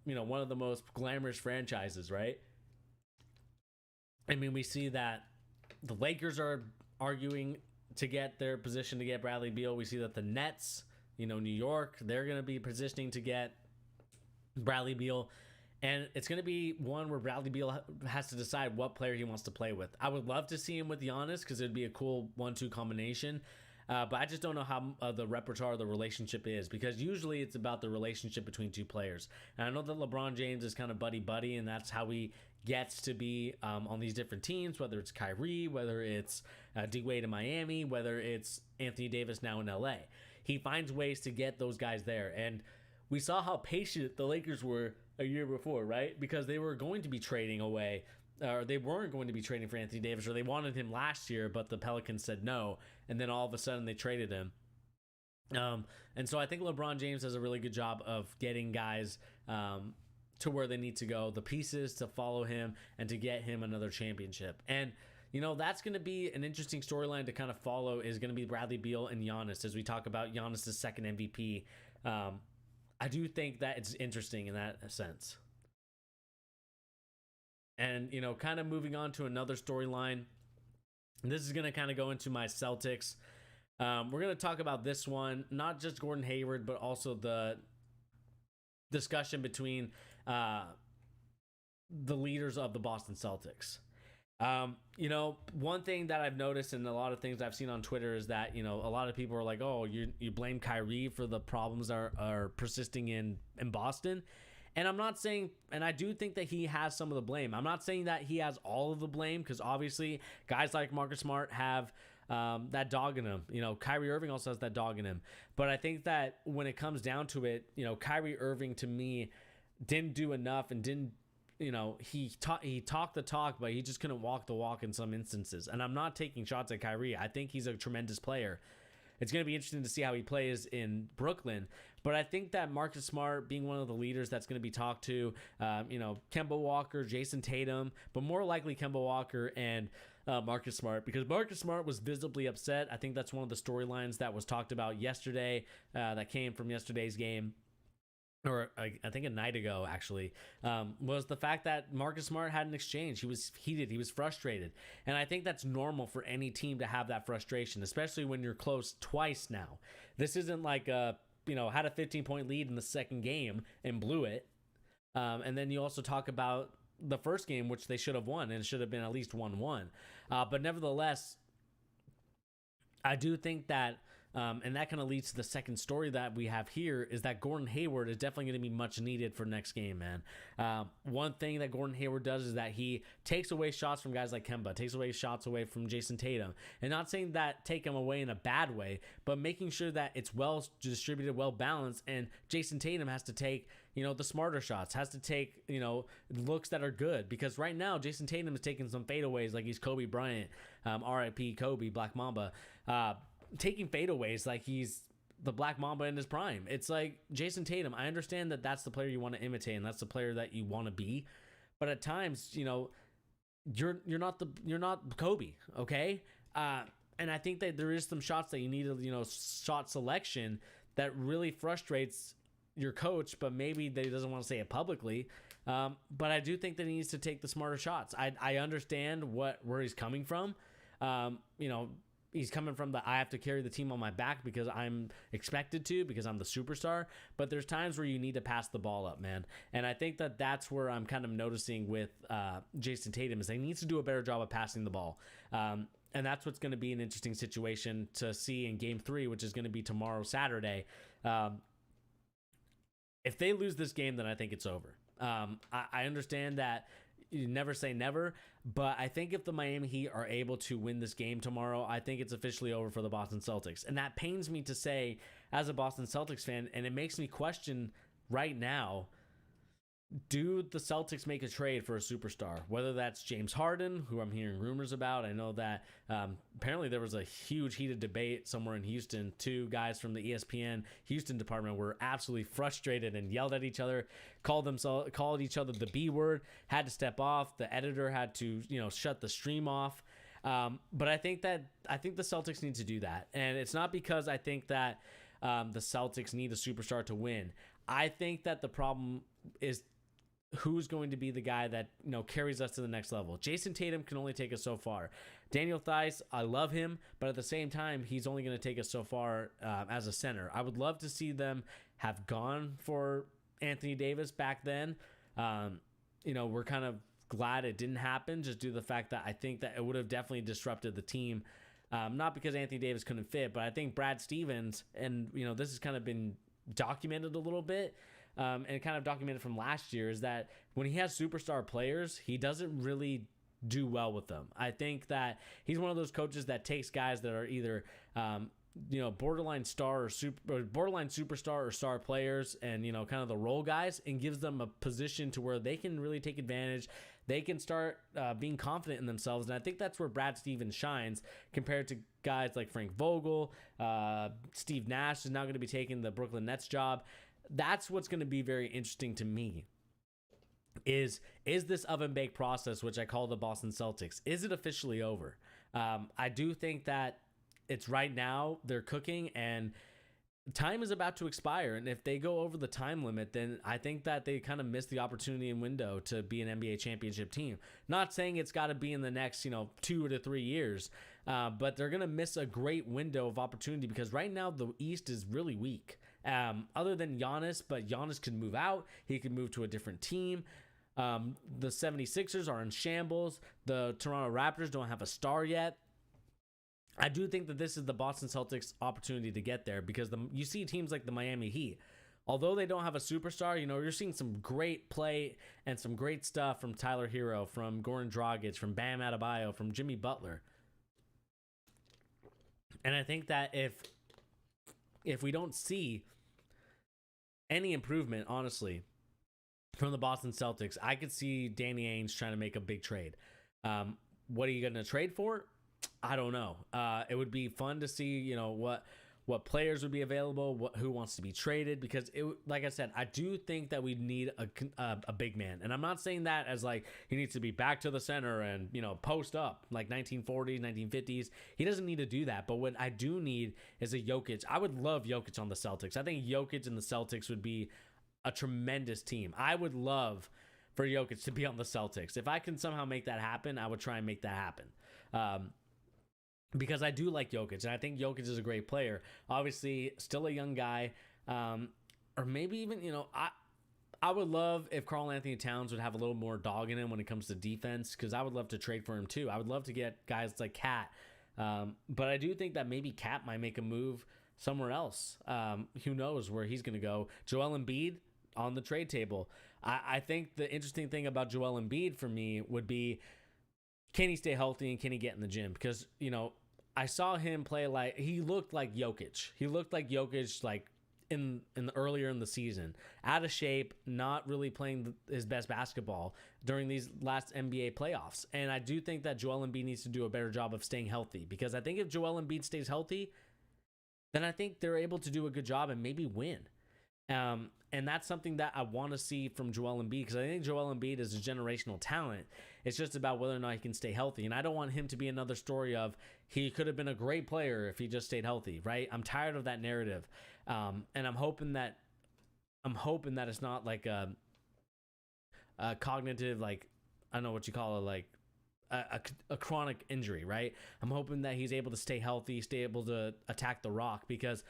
you know, one of the most glamorous franchises, right? I mean, we see that the Lakers are arguing to get their position to get Bradley Beal. We see that the Nets, you know, New York, they're going to be positioning to get Bradley Beal. And it's going to be one where Bradley Beal has to decide what player he wants to play with. I would love to see him with Giannis because it'd be a cool 1-2 combination. But I just don't know how the repertoire, the relationship is, because usually it's about the relationship between two players. And I know that LeBron James is kind of buddy-buddy, and that's how he gets to be on these different teams, whether it's Kyrie, whether it's D-Wade in Miami, whether it's Anthony Davis now in LA. He finds ways to get those guys there. And we saw how patient the Lakers were a year before, right? Because they were going to be trading away, or they weren't going to be trading for Anthony Davis, or they wanted him last year, but the Pelicans said no. And then all of a sudden they traded him. And so I think LeBron James does a really good job of getting guys to where they need to go, the pieces to follow him and to get him another championship. And, you know, that's going to be an interesting storyline to kind of follow, is going to be Bradley Beal and Giannis as we talk about Giannis' second MVP. I do think that it's interesting in that sense. And, you know, kind of moving on to another storyline. This is going to kind of go into my Celtics. We're going to talk about this one, not just Gordon Hayward, but also the discussion between the leaders of the Boston Celtics. You know, one thing that I've noticed, and a lot of things I've seen on Twitter, is that, you know, a lot of people are like, oh, you blame Kyrie for the problems that are persisting in Boston. And I'm not saying, and I do think that he has some of the blame. I'm not saying that he has all of the blame, because obviously guys like Marcus Smart have that dog in him. You know, Kyrie Irving also has that dog in him. But I think that when it comes down to it, you know, Kyrie Irving to me didn't do enough and didn't, you know, he talked the talk, but he just couldn't walk the walk in some instances. And I'm not taking shots at Kyrie. I think he's a tremendous player. It's going to be interesting to see how he plays in Brooklyn. But I think that Marcus Smart being one of the leaders that's going to be talked to, you know, Kemba Walker, Jason Tatum, but more likely Kemba Walker and Marcus Smart, because Marcus Smart was visibly upset. I think that's one of the storylines that was talked about yesterday, that came from yesterday's game, or I think a night ago actually, was the fact that Marcus Smart had an exchange. He was heated. He was frustrated. And I think that's normal for any team to have that frustration, especially when you're close twice now. This isn't like, you know, had a 15-point lead in the second game and blew it. And then you also talk about the first game, which they should have won, and it should have been at least 1-1. But nevertheless, I do think that, and that kind of leads to the second story that we have here, is that Gordon Hayward is definitely going to be much needed for next game, man. One thing that Gordon Hayward does is that he takes away shots from guys like Kemba, takes away shots away from Jason Tatum. And not saying that take him away in a bad way, but making sure that it's well distributed, well balanced, and Jason Tatum has to take, you know, the smarter shots, has to take, you know, looks that are good. Because right now, Jason Tatum is taking some fadeaways like he's Kobe Bryant, RIP Kobe, Black Mamba, taking fadeaways like he's the Black Mamba in his prime. It's like, Jason Tatum, I understand that that's the player you want to imitate and that's the player that you want to be, but at times, you know, you're not Kobe, okay? And I think that there is some shots that you need to, you know, shot selection that really frustrates your coach, but maybe that he doesn't want to say it publicly. But I do think that he needs to take the smarter shots. I understand where he's coming from. You know, he's coming from I have to carry the team on my back because I'm expected to, because I'm the superstar. But there's times where you need to pass the ball up, man. And I think that that's where I'm kind of noticing with Jason Tatum, is he needs to do a better job of passing the ball. And that's what's going to be an interesting situation to see in Game 3, which is going to be tomorrow, Saturday. If they lose this game, then I think it's over. I understand that you never say never, but I think if the Miami Heat are able to win this game tomorrow, I think it's officially over for the Boston Celtics. And that pains me to say as a Boston Celtics fan, and it makes me question right now, do the Celtics make a trade for a superstar? Whether that's James Harden, who I'm hearing rumors about. I know that apparently there was a huge heated debate somewhere in Houston. Two guys from the ESPN Houston department were absolutely frustrated and yelled at each other, called each other the B word, had to step off. The editor had to, shut the stream off. But I think the Celtics need to do that. And it's not because I think that the Celtics need a superstar to win. I think that the problem is who's going to be the guy that carries us to the next level. Jason Tatum can only take us so far. Daniel Theis, I love him, but at the same time, he's only going to take us so far as a center. I would love to see them have gone for Anthony Davis back then. We're kind of glad it didn't happen, just due to the fact that I think that it would have definitely disrupted the team. Not because Anthony Davis couldn't fit, but I think Brad Stevens, and this has kind of been documented a little bit, and kind of documented from last year, is that when he has superstar players, he doesn't really do well with them. I think that he's one of those coaches that takes guys that are either borderline star or borderline superstar or star players, and kind of the role guys, and gives them a position to where they can really take advantage. They can start being confident in themselves, and I think that's where Brad Stevens shines compared to guys like Frank Vogel. Steve Nash is now going to be taking the Brooklyn Nets job. That's what's going to be very interesting to me. Is this oven bake process, which I call the Boston Celtics, is it officially over? I do think that it's right now they're cooking, and time is about to expire. And if they go over the time limit, then I think that they kind of miss the opportunity and window to be an NBA championship team. Not saying it's got to be in the next 2 to 3 years, but they're going to miss a great window of opportunity, because right now the East is really weak. Other than Giannis, but Giannis could move out. He could move to a different team. The 76ers are in shambles. The Toronto Raptors don't have a star yet. I do think that this is the Boston Celtics opportunity to get there, because you see teams like the Miami Heat, although they don't have a superstar, you're seeing some great play and some great stuff from Tyler Hero, from Goran Dragic, from Bam Adebayo, from Jimmy Butler. And I think that if we don't see any improvement, honestly, from the Boston Celtics, I could see Danny Ainge trying to make a big trade. What are you going to trade for? I don't know. It would be fun to see, what players would be available, who wants to be traded, because like I said, I do think that we need a big man. And I'm not saying that as like he needs to be back to the center and, post up like 1940s, 1950s. He doesn't need to do that. But what I do need is a Jokic. I would love Jokic on the Celtics. I think Jokic and the Celtics would be a tremendous team. I would love for Jokic to be on the Celtics. If I can somehow make that happen, I would try and make that happen. Because I do like Jokic, and I think Jokic is a great player. Obviously, still a young guy. Or maybe even, I would love if Karl Anthony Towns would have a little more dog in him when it comes to defense, because I would love to trade for him too. I would love to get guys like Cat. But I do think that maybe Cat might make a move somewhere else. Who knows where he's going to go. Joel Embiid on the trade table. I think the interesting thing about Joel Embiid for me would be, can he stay healthy and can he get in the gym? Because, I saw him play like he looked like Jokic. He looked like Jokic like in the earlier in the season, out of shape, not really playing his best basketball during these last NBA playoffs. And I do think that Joel Embiid needs to do a better job of staying healthy, because I think if Joel Embiid stays healthy, then I think they're able to do a good job and maybe win. And that's something that I want to see from Joel Embiid, because I think Joel Embiid is a generational talent. It's just about whether or not he can stay healthy. And I don't want him to be another story of he could have been a great player if he just stayed healthy, right? I'm tired of that narrative. And I'm hoping that it's not like a cognitive, like, I don't know what you call it, like a chronic injury, right? I'm hoping that he's able to stay healthy, stay able to attack the rock, because,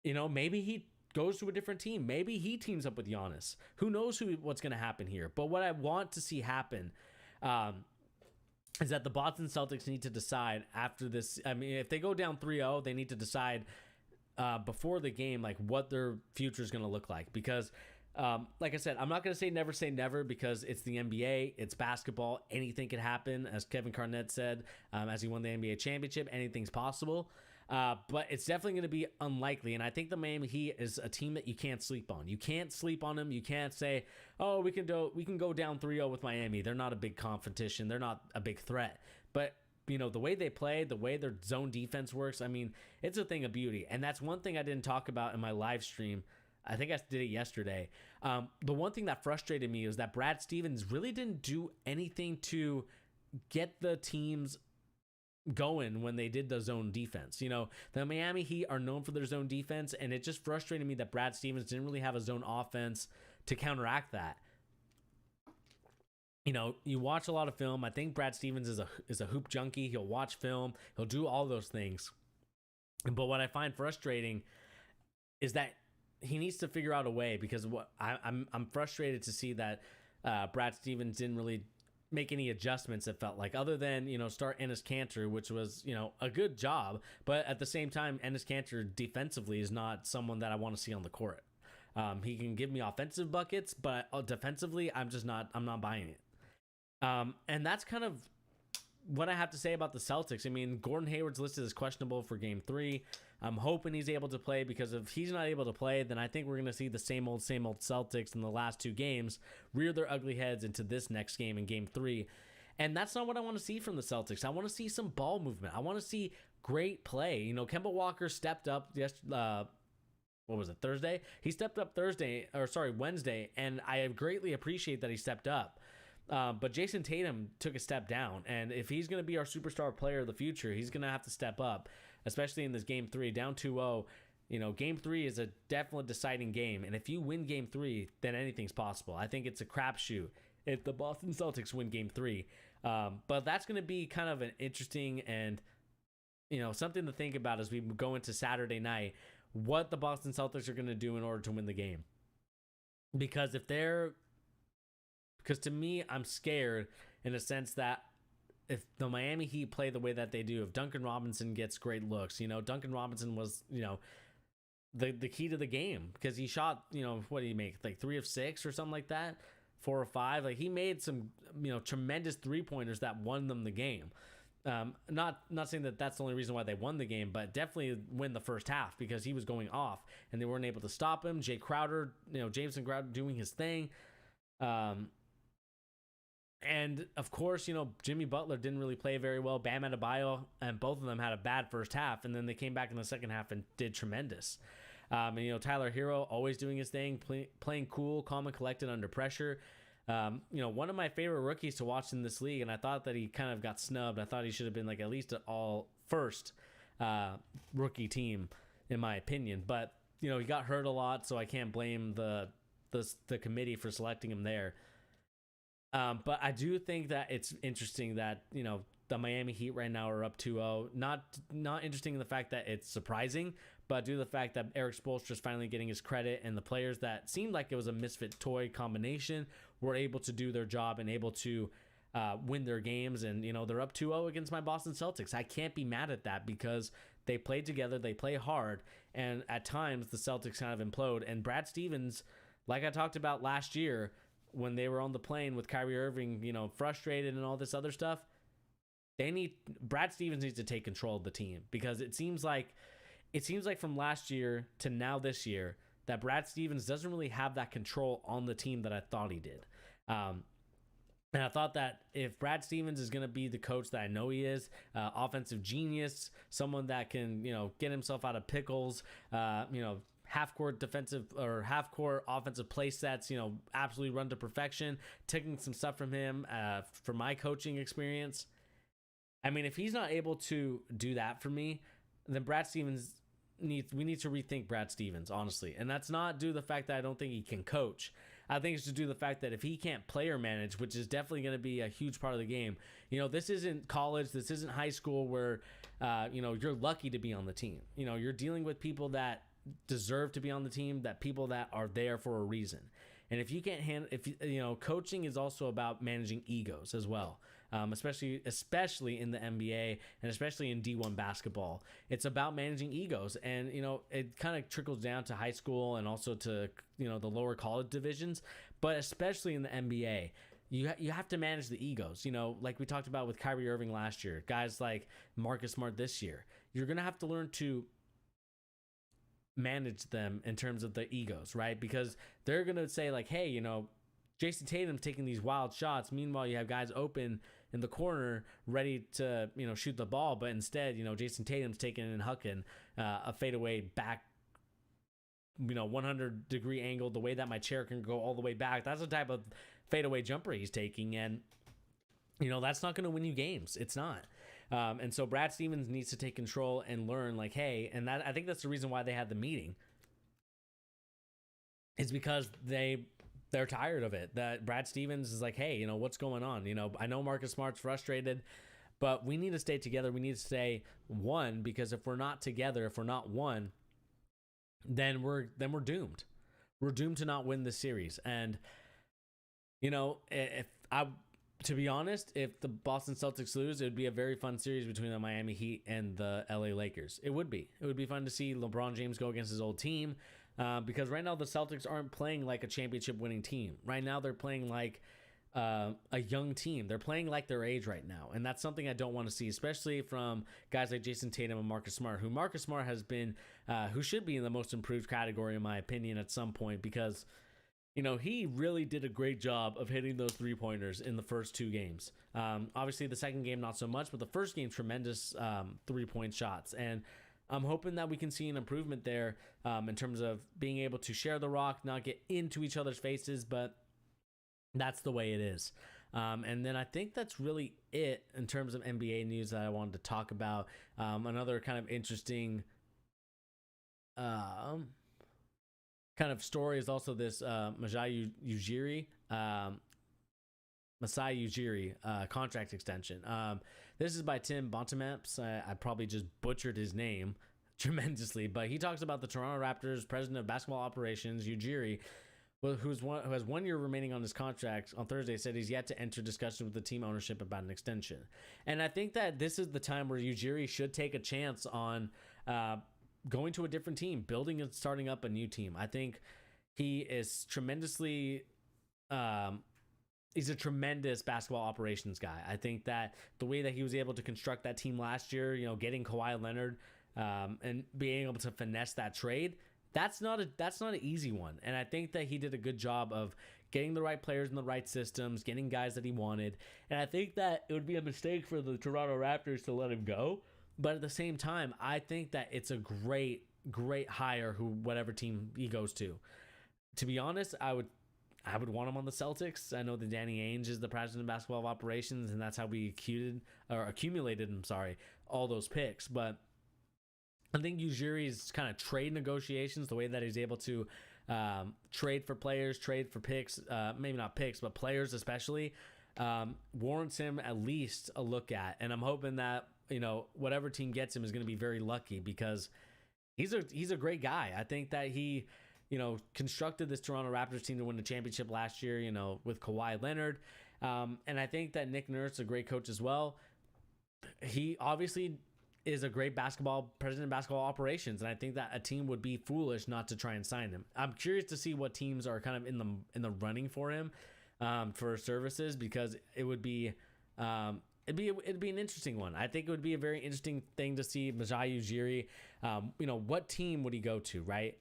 maybe he goes to a different team. Maybe he teams up with Giannis. Who knows what's going to happen here? But what I want to see happen is that the Boston Celtics need to decide after this. I mean, if they go down 3-0, they need to decide before the game, like, what their future is going to look like. Because, like I said, I'm not going to say never, because it's the NBA, it's basketball, anything can happen. As Kevin Garnett said, as he won the NBA championship, anything's possible. But it's definitely going to be unlikely. And I think the Miami Heat is a team that you can't sleep on. You can't sleep on them. You can't say, oh, we can go down 3-0 with Miami. They're not a big competition. They're not a big threat. But the way they play, the way their zone defense works, I mean, it's a thing of beauty. And that's one thing I didn't talk about in my live stream. I think I did it yesterday. The one thing that frustrated me is that Brad Stevens really didn't do anything to get the teams going when they did the zone defense. The Miami Heat are known for their zone defense, and it just frustrated me that Brad Stevens didn't really have a zone offense to counteract that. You watch a lot of film. I think Brad Stevens is a hoop junkie. He'll watch film. He'll do all those things. But what I find frustrating is that he needs to figure out a way, because I'm frustrated to see that Brad Stevens didn't really make any adjustments, it felt like, other than start Enes Kanter, which was a good job, but at the same time Enes Kanter defensively is not someone that I want to see on the court. He can give me offensive buckets, but defensively I'm not buying it. And that's kind of what I have to say about the Celtics. I mean, Gordon Hayward's listed as questionable for game 3. I'm hoping he's able to play, because if he's not able to play, then I think we're going to see the same old Celtics in the last 2 games rear their ugly heads into this next game in game 3. And that's not what I want to see from the Celtics. I want to see some ball movement. I want to see great play. Kemba Walker stepped up Thursday? He stepped up Wednesday, and I greatly appreciate that he stepped up. But Jason Tatum took a step down, and if he's going to be our superstar player of the future, he's going to have to step up, especially in this game 3, down 2-0. Game 3 is a definite deciding game, and if you win game 3, then anything's possible. I think it's a crapshoot if the Boston Celtics win game 3. But that's going to be kind of an interesting and something to think about as we go into Saturday night, what the Boston Celtics are going to do in order to win the game. Because to me, I'm scared in a sense that if the Miami Heat play the way that they do, if Duncan Robinson gets great looks, Duncan Robinson was, the key to the game, because he shot, what did he make? Like 3 of 6 or something like that, 4 or 5. Like, he made some, tremendous 3-pointers that won them the game. Not saying that that's the only reason why they won the game, but definitely win the first half, because he was going off and they weren't able to stop him. Jameson Crowder doing his thing. And of course, Jimmy Butler didn't really play very well. Bam Adebayo, and both of them had a bad first half, and then they came back in the second half and did tremendous. And Tyler Hero always doing his thing, playing cool, calm, and collected under pressure. One of my favorite rookies to watch in this league, and I thought that he kind of got snubbed. I thought he should have been like at least an all first rookie team, in my opinion. But he got hurt a lot, so I can't blame the committee for selecting him there. But I do think that it's interesting that, the Miami Heat right now are up 2-0. Not interesting in the fact that it's surprising, but due to the fact that Eric Spoelstra is finally getting his credit, and the players that seemed like it was a misfit toy combination were able to do their job and able to win their games. And, they're up 2-0 against my Boston Celtics. I can't be mad at that, because they play together, they play hard, and at times the Celtics kind of implode. And Brad Stevens, like I talked about last year, when they were on the plane with Kyrie Irving, frustrated and all this other stuff, Brad Stevens needs to take control of the team, because it seems like from last year to now this year that Brad Stevens doesn't really have that control on the team that I thought he did. And I thought that if Brad Stevens is going to be the coach that I know he is, offensive genius, someone that can, get himself out of pickles, half-court defensive or half-court offensive play sets, absolutely run to perfection, taking some stuff from him for my coaching experience. I mean, if he's not able to do that for me, then Brad Stevens we need to rethink Brad Stevens, honestly. And that's not due to the fact that I don't think he can coach. I think it's due to the fact that if he can't player manage, which is definitely going to be a huge part of the game, this isn't college, this isn't high school where, you're lucky to be on the team. You're dealing with people that deserve to be on the team, that people that are there for a reason. And if you can't coaching is also about managing egos as well, especially in the NBA and especially in D1 basketball. It's about managing egos, and it kind of trickles down to high school and also to the lower college divisions, but especially in the NBA. You have to manage the egos, like we talked about with Kyrie Irving last year, guys like Marcus Smart this year. you're going to have to learn to manage them in terms of the egos, right? Because they're going to say like, hey, you know, Jason Tatum's taking these wild shots. Meanwhile, you have guys open in the corner ready to, you know, shoot the ball. But instead, you know, Jason Tatum's taking and hucking a fadeaway back, you know, 100-degree angle, the way that my chair can go all the way back. That's the type of fadeaway jumper he's taking. And, you know, that's not going to win you games. It's not. And so Brad Stevens needs to take control and learn like, hey, and that I think that's the reason why they had the meeting, is because they're tired of it. That Brad Stevens is like, hey, you know, what's going on? You know, I know Marcus Smart's frustrated, but we need to stay together. We need to stay one, because if we're not together, if we're not one, then we're doomed. We're doomed to not win this series. And, you know, to be honest, if the Boston Celtics lose, it would be a very fun series between the Miami Heat and the LA Lakers. It would be fun to see LeBron James go against his old team, because right now the Celtics aren't playing like a championship winning team. Right now they're playing like a young team. They're playing like their age right now, and that's something I don't want to see, especially from guys like Jason Tatum and Marcus Smart, who Marcus Smart has been, who should be in the most improved category in my opinion at some point, because, you know, he really did a great job of hitting those three-pointers in the first two games. Obviously, the second game, not so much, but the first game, tremendous three-point shots. And I'm hoping that we can see an improvement there in terms of being able to share the rock, not get into each other's faces, but that's the way it is. And then I think that's really it in terms of NBA news that I wanted to talk about. Another kind of interesting kind of story is also this Masai Ujiri contract extension. This is by Tim Bontemps. I probably just butchered his name tremendously, but he talks about the Toronto Raptors president of basketball operations, Ujiri, who has 1 year remaining on his contract. On Thursday said he's yet to enter discussion with the team ownership about an extension. And I think that this is the time where Ujiri should take a chance on going to a different team, building and starting up a new team. I think he is tremendously, he's a tremendous basketball operations guy. I think that the way that he was able to construct that team last year, you know, getting Kawhi Leonard and being able to finesse that trade, that's not an easy one. And I think that he did a good job of getting the right players in the right systems, getting guys that he wanted. And I think that it would be a mistake for the Toronto Raptors to let him go. But at the same time, I think that it's a great hire, whatever team he goes to. To be honest, I would want him on the Celtics. I know that Danny Ainge is the president of basketball operations, and that's how we accumulated all those picks. But I think Ujiri's kind of trade negotiations, the way that he's able to trade for players, trade for picks, maybe not picks, but players especially, warrants him at least a look at. And I'm hoping that, you know, whatever team gets him is going to be very lucky, because he's a great guy. I think that he, you know, constructed this Toronto Raptors team to win the championship last year, you know, with Kawhi Leonard. And I think that Nick Nurse is a great coach as well. He obviously is a great president of basketball operations, and I think that a team would be foolish not to try and sign him. I'm curious to see what teams are kind of in the running for him for services, because it would be it'd be an interesting one. I think it would be a very interesting thing to see Masai Ujiri. You know, what team would he go to, right?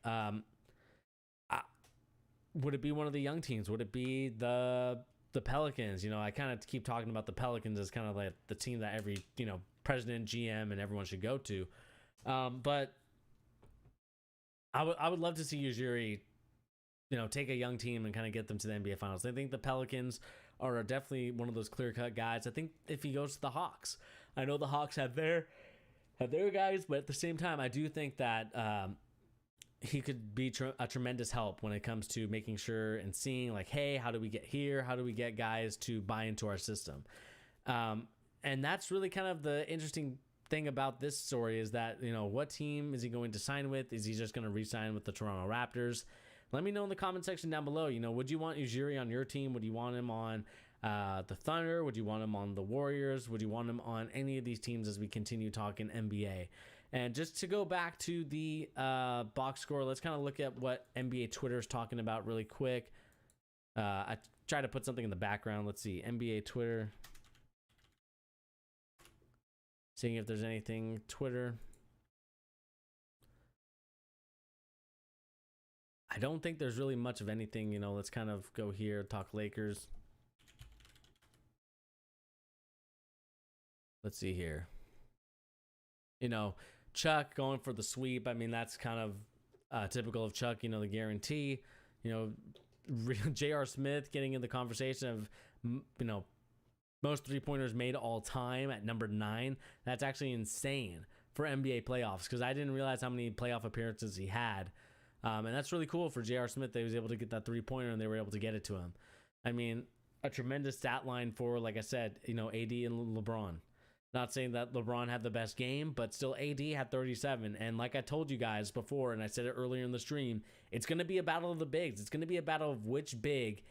Would it be one of the young teams? Would it be the Pelicans? You know, I kind of keep talking about the Pelicans as kind of like the team that every, you know, president, GM, and everyone should go to. But I would love to see Ujiri, you know, take a young team and kind of get them to the NBA Finals. I think the Pelicans are definitely one of those clear-cut guys. I think if he goes to the Hawks, I know the Hawks have their guys, but at the same time, I do think that he could be a tremendous help when it comes to making sure and seeing like, hey, how do we get here? How do we get guys to buy into our system? And that's really kind of the interesting thing about this story, is that, you know, what team is he going to sign with? Is he just going to re-sign with the Toronto Raptors? Let me know in the comment section down below. You know, would you want Ujiri on your team? Would you want him on the Thunder? Would you want him on the Warriors? Would you want him on any of these teams as we continue talking NBA? And just to go back to the box score, let's kind of look at what NBA Twitter is talking about really quick. I try to put something in the background. Let's see. NBA Twitter. Seeing if there's anything Twitter. I don't think there's really much of anything. Let's kind of go here, talk Lakers. Let's see here. Chuck going for the sweep. I mean, that's kind of typical of Chuck, the guarantee. J.R. Smith getting in the conversation of, most three-pointers made all time at number 9. That's actually insane for NBA playoffs, because I didn't realize how many playoff appearances he had. And that's really cool for J.R. Smith that he was able to get that three-pointer and they were able to get it to him. I mean, a tremendous stat line for, like I said, AD and LeBron. Not saying that LeBron had the best game, but still AD had 37. And like I told you guys before, and I said it earlier in the stream, it's going to be a battle of the bigs. It's going to be a battle of which big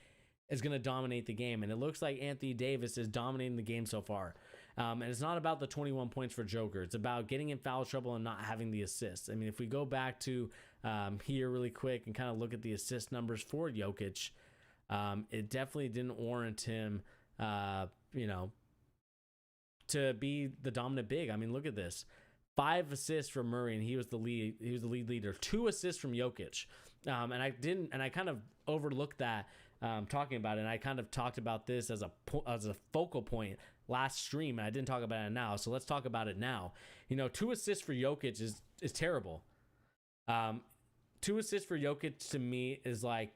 is going to dominate the game. And it looks like Anthony Davis is dominating the game so far. And it's not about the 21 points for Joker. It's about getting in foul trouble and not having the assists. I mean, if we go back to here really quick and kind of look at the assist numbers for Jokic, it definitely didn't warrant him, to be the dominant big. I mean, look at this. 5 assists from Murray, and he was the lead leader. 2 assists from Jokic. And I kind of overlooked that talking about it. And I kind of talked about this as a focal point last stream, and I didn't talk about it now. So let's talk about it now. 2 assists for Jokic is terrible. 2 assists for Jokic to me is like,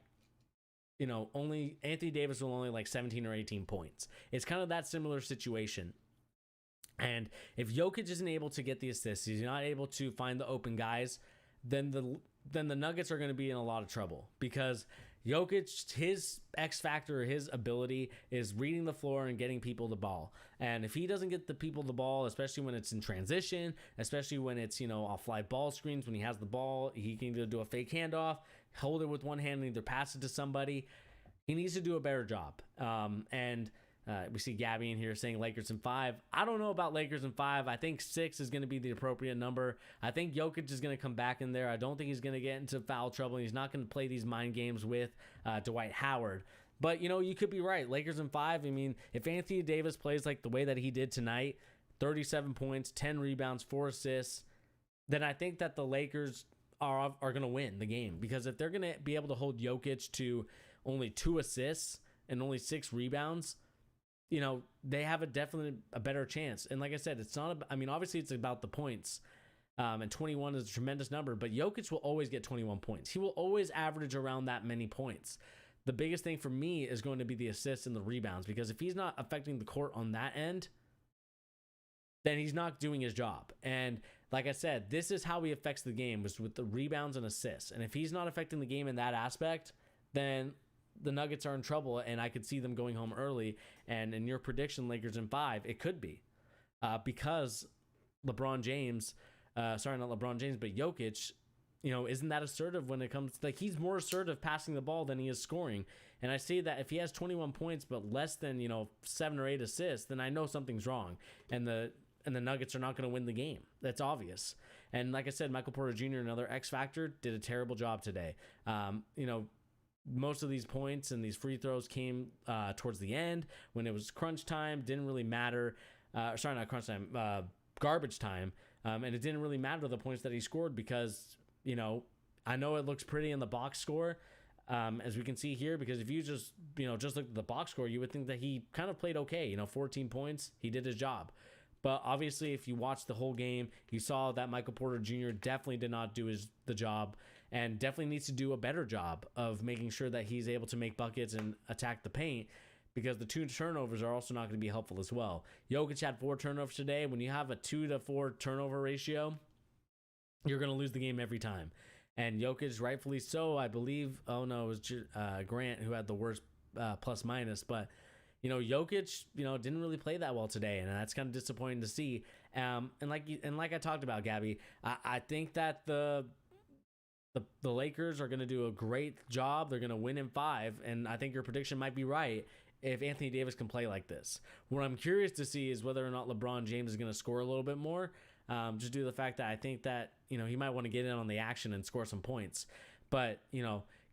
only Anthony Davis will only like 17 or 18 points. It's kind of that similar situation. And if Jokic isn't able to get the assists, he's not able to find the open guys, then the Nuggets are going to be in a lot of trouble, because Jokic, his X factor, his ability is reading the floor and getting people the ball. And if he doesn't get the people the ball, especially when it's in transition, especially when it's, off fly ball screens, when he has the ball, he can either do a fake handoff, hold it with one hand, and either pass it to somebody. He needs to do a better job. We see Gabby in here saying Lakers in 5. I don't know about Lakers in 5. I think 6 is going to be the appropriate number. I think Jokic is going to come back in there. I don't think he's going to get into foul trouble. He's not going to play these mind games with Dwight Howard. But, you could be right. Lakers in 5. I mean, if Anthony Davis plays like the way that he did tonight, 37 points, 10 rebounds, 4 assists, then I think that the Lakers are going to win the game. Because if they're going to be able to hold Jokic to only 2 assists and only 6 rebounds, they have a better chance. And like I said, it's not, obviously it's about the points. And 21 is a tremendous number, but Jokic will always get 21 points. He will always average around that many points. The biggest thing for me is going to be the assists and the rebounds, because if he's not affecting the court on that end, then he's not doing his job. And like I said, this is how he affects the game, was with the rebounds and assists. And if he's not affecting the game in that aspect, then the Nuggets are in trouble, and I could see them going home early. And in your prediction, Lakers in 5, it could be because LeBron James, not LeBron James, but Jokic, isn't that assertive when it comes to, he's more assertive passing the ball than he is scoring. And I see that if he has 21 points but less than 7 or 8 assists, then I know something's wrong, and the Nuggets are not going to win the game. That's obvious. And like I said, Michael Porter Jr., another X factor, did a terrible job today. Most of these points and these free throws came towards the end when it was crunch time. Didn't really matter. Not crunch time, garbage time. And it didn't really matter the points that he scored because, I know it looks pretty in the box score, as we can see here, because if you just look at the box score, you would think that he kind of played okay. 14 points, he did his job. But obviously, if you watch the whole game, you saw that Michael Porter Jr. definitely did not do the job, and definitely needs to do a better job of making sure that he's able to make buckets and attack the paint, because the 2 turnovers are also not going to be helpful as well. Jokic had 4 turnovers today. When you have a 2 to 4 turnover ratio, you're going to lose the game every time. And Jokic, rightfully so, I believe. Oh no, it was Grant who had the worst plus minus, but Jokic, didn't really play that well today, and that's kind of disappointing to see. And like I talked about, Gabby, I think that the Lakers are going to do a great job. They're going to win in 5, and I think your prediction might be right if Anthony Davis can play like this. What I'm curious to see is whether or not LeBron James is going to score a little bit more, just due to the fact that I think that he might want to get in on the action and score some points. But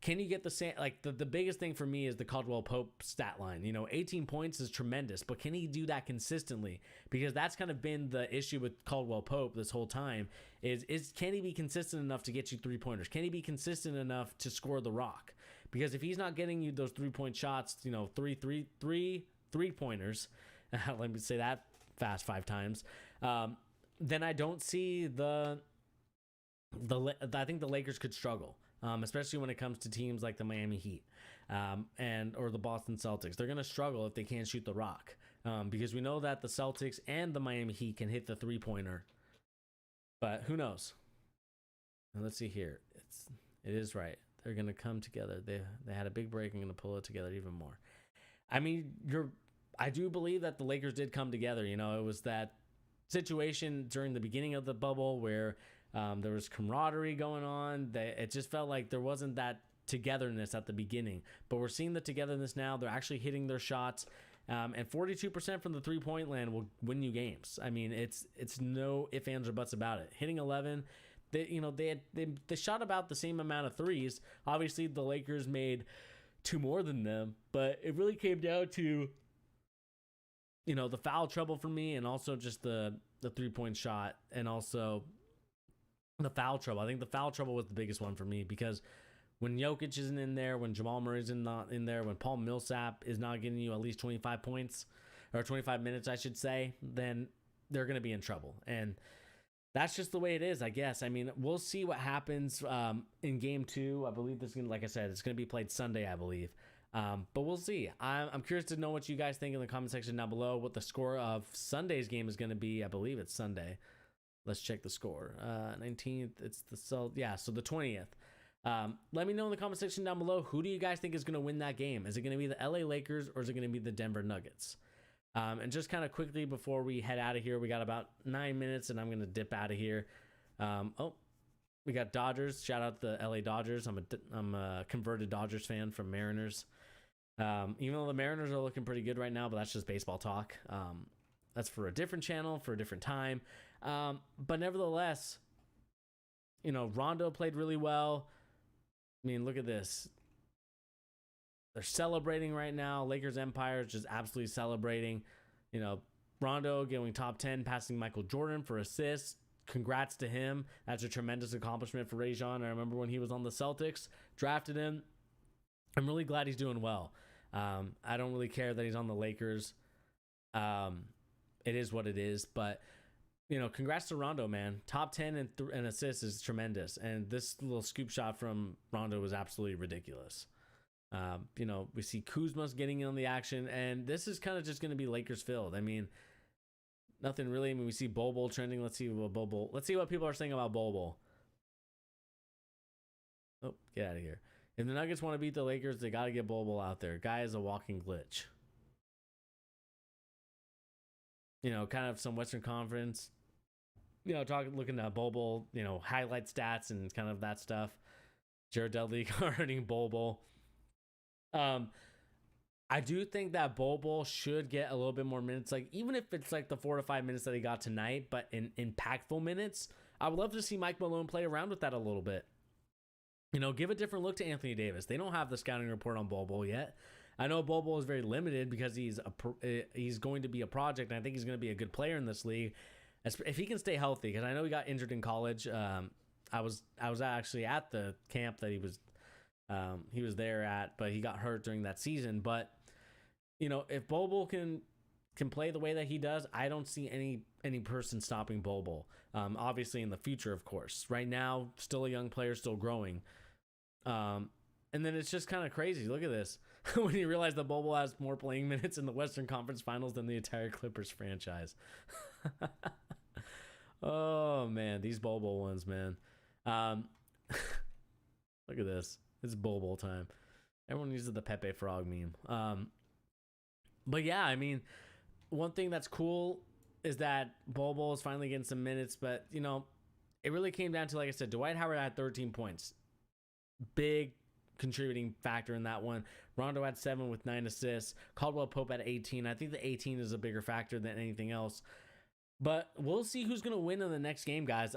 Can you get the same, like the biggest thing for me is the Caldwell Pope stat line. 18 points is tremendous, but can he do that consistently? Because that's kind of been the issue with Caldwell Pope this whole time is can he be consistent enough to get you 3-pointers? Can he be consistent enough to score the rock? Because if he's not getting you those 3-point shots, three-pointers, let me say that fast 5 times, then I don't see I think the Lakers could struggle. Especially when it comes to teams like the Miami Heat or the Boston Celtics. They're going to struggle if they can't shoot the rock because we know that the Celtics and the Miami Heat can hit the 3-pointer. But who knows? And let's see here. It is right. They're going to come together. They had a big break and going to pull it together even more. I mean, I do believe that the Lakers did come together. It was that situation during the beginning of the bubble where there was camaraderie going on. It just felt like there wasn't that togetherness at the beginning. But we're seeing the togetherness now. They're actually hitting their shots. And 42% from the 3-point land will win you games. I mean, it's no ifs, ands, or buts about it. Hitting 11, they shot about the same amount of threes. Obviously, the Lakers made 2 more than them. But it really came down to, the foul trouble for me and also just the 3-point shot and also the foul trouble. I think the foul trouble was the biggest one for me because when Jokic isn't in there, when Jamal Murray's not in there, when Paul Millsap is not getting you at least 25 points or 25 minutes, I should say, then they're going to be in trouble. And that's just the way it is, I guess. I mean, we'll see what happens in game 2. I believe this is going to, like I said, it's going to be played Sunday, I believe. But we'll see. I'm curious to know what you guys think in the comment section down below, what the score of Sunday's game is going to be. I believe it's Sunday. Let's check the score. 19th. So the 20th. Let me know in the comment section down below. Who do you guys think is going to win that game? Is it going to be the LA Lakers or is it going to be the Denver Nuggets? And just kind of quickly before we head out of here, we got about 9 minutes and I'm going to dip out of here. We got Dodgers. Shout out the LA Dodgers. I'm a converted Dodgers fan from Mariners. Even though the Mariners are looking pretty good right now, but that's just baseball talk. That's for a different channel, for a different time. But nevertheless, Rondo played really well. I mean, look at this. They're celebrating right now. Lakers Empire is just absolutely celebrating. Rondo going top 10, passing Michael Jordan for assists. Congrats to him. That's a tremendous accomplishment for Rajon. I remember when he was on the Celtics, drafted him. I'm really glad he's doing well. I don't really care that he's on the Lakers. It is what it is, but congrats to Rondo, man. Top 10 and assists is tremendous, and this little scoop shot from Rondo was absolutely ridiculous. We see Kuzma's getting in on the action, and this is kind of just going to be Lakers filled. I mean, nothing really. I mean, we see Bol trending. Let's see what people are saying about Bol. Oh, get out of here. If the Nuggets want to beat the Lakers, they got to get Bol out there. Guy is a walking glitch. Kind of some Western Conference, looking at Bol, highlight stats and kind of that stuff. Jared Dudley guarding Bol. I do think that Bol should get a little bit more minutes. Like, even if it's like the 4 to 5 minutes that he got tonight, but in impactful minutes, I would love to see Mike Malone play around with that a little bit. Give a different look to Anthony Davis. They don't have the scouting report on Bol yet. I know Bol is very limited because he's going to be a project, and I think he's going to be a good player in this league if he can stay healthy. Because I know he got injured in college. I was actually at the camp that he was there at, but he got hurt during that season. But if Bol can play the way that he does, I don't see any person stopping Bol. Obviously in the future, of course. Right now, still a young player, still growing. And then it's just kind of crazy. Look at this. When you realize that Bol has more playing minutes in the Western Conference Finals than the entire Clippers franchise. Oh, man. These Bol ones, man. Look at this. It's Bol time. Everyone uses the Pepe Frog meme. But yeah, I mean, one thing that's cool is that Bol is finally getting some minutes. But, it really came down to, like I said, Dwight Howard had 13 points. Big contributing factor in that one. Rondo had 7 with 9 assists. Caldwell Pope had 18. I think the 18 is a bigger factor than anything else. But we'll see who's going to win in the next game, guys.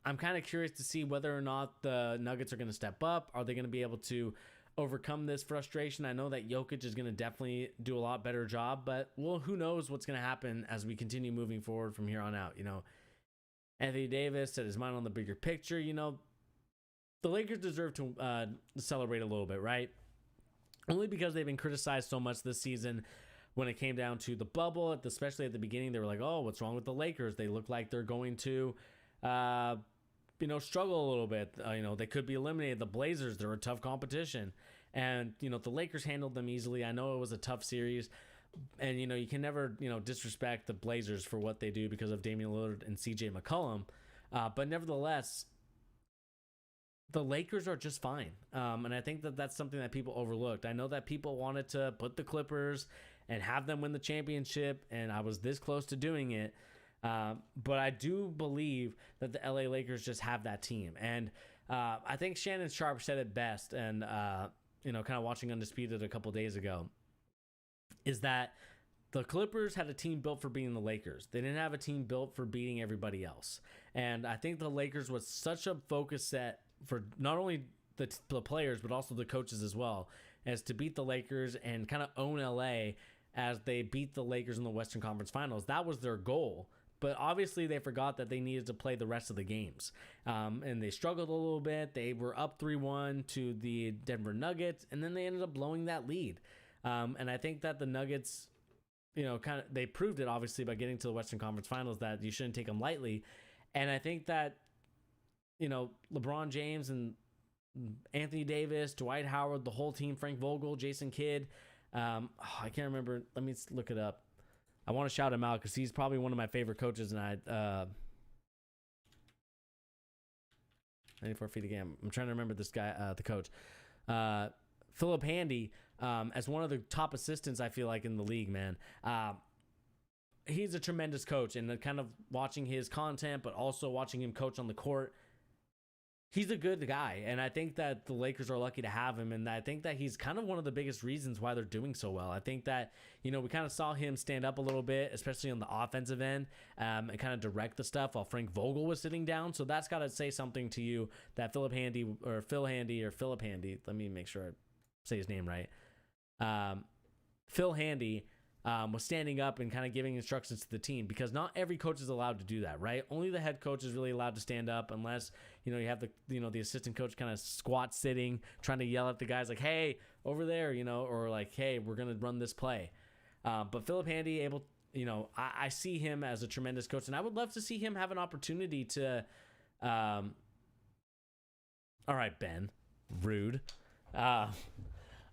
I'm kind of curious to see whether or not the Nuggets are going to step up. Are they going to be able to overcome this frustration? I know that Jokic is going to definitely do a lot better job, but well, who knows what's going to happen as we continue moving forward from here on out. Anthony Davis set his mind on the bigger picture. The Lakers deserve to celebrate a little bit, right? Only because they've been criticized so much this season when it came down to the bubble, especially at the beginning. They were like, oh, what's wrong with the Lakers? They look like they're going to struggle a little bit. They could be eliminated. The Blazers, they're a tough competition. And, the Lakers handled them easily. I know it was a tough series. And, you can never, disrespect the Blazers for what they do because of Damian Lillard and CJ McCollum. But nevertheless, the Lakers are just fine. And I think that that's something that people overlooked. I know that people wanted to put the Clippers and have them win the championship, and I was this close to doing it. But I do believe that the LA Lakers just have that team. And I think Shannon Sharp said it best, and, kind of watching Undisputed a couple days ago, is that the Clippers had a team built for beating the Lakers. They didn't have a team built for beating everybody else. And I think the Lakers was such a focus set for not only the players, but also the coaches as well, as to beat the Lakers and kind of own LA as they beat the Lakers in the Western Conference Finals. That was their goal. But obviously they forgot that they needed to play the rest of the games. And they struggled a little bit. They were up 3-1 to the Denver Nuggets, and then they ended up blowing that lead. And I think that the Nuggets, they proved it obviously by getting to the Western Conference Finals that you shouldn't take them lightly. And I think that, LeBron James and Anthony Davis, Dwight Howard, the whole team, Frank Vogel, Jason Kidd, I can't remember. Let me look it up. I want to shout him out because he's probably one of my favorite coaches. And 94 feet again. I'm trying to remember this guy, the coach. Philip Handy, as one of the top assistants, I feel like, in the league, man. He's a tremendous coach, and kind of watching his content, but also watching him coach on the court, he's a good guy. And I think that the Lakers are lucky to have him, and I think that he's kind of one of the biggest reasons why they're doing so well. I think that, we kind of saw him stand up a little bit, especially on the offensive end, and kind of direct the stuff while Frank Vogel was sitting down. So that's got to say something to you that Phil Handy, let me make sure I say his name right. Phil Handy was standing up and kind of giving instructions to the team, because not every coach is allowed to do that, right? Only the head coach is really allowed to stand up, unless, you have the assistant coach kind of squat sitting, trying to yell at the guys like, hey, over there, or like, hey, we're going to run this play. But Philip Handy I see him as a tremendous coach, and I would love to see him have an opportunity to, all right, Ben, rude.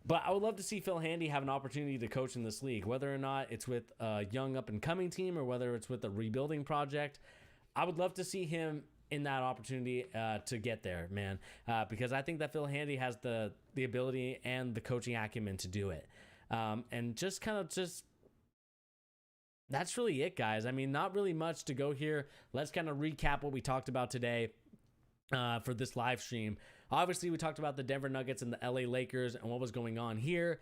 But I would love to see Phil Handy have an opportunity to coach in this league, whether or not it's with a young up-and-coming team or whether it's with a rebuilding project. I would love to see him in that opportunity to get there, man, because I think that Phil Handy has the ability and the coaching acumen to do it. And just that's really it, guys. I mean, not really much to go here. Let's kind of recap what we talked about today for this live stream. Obviously, we talked about the Denver Nuggets and the LA Lakers and what was going on here.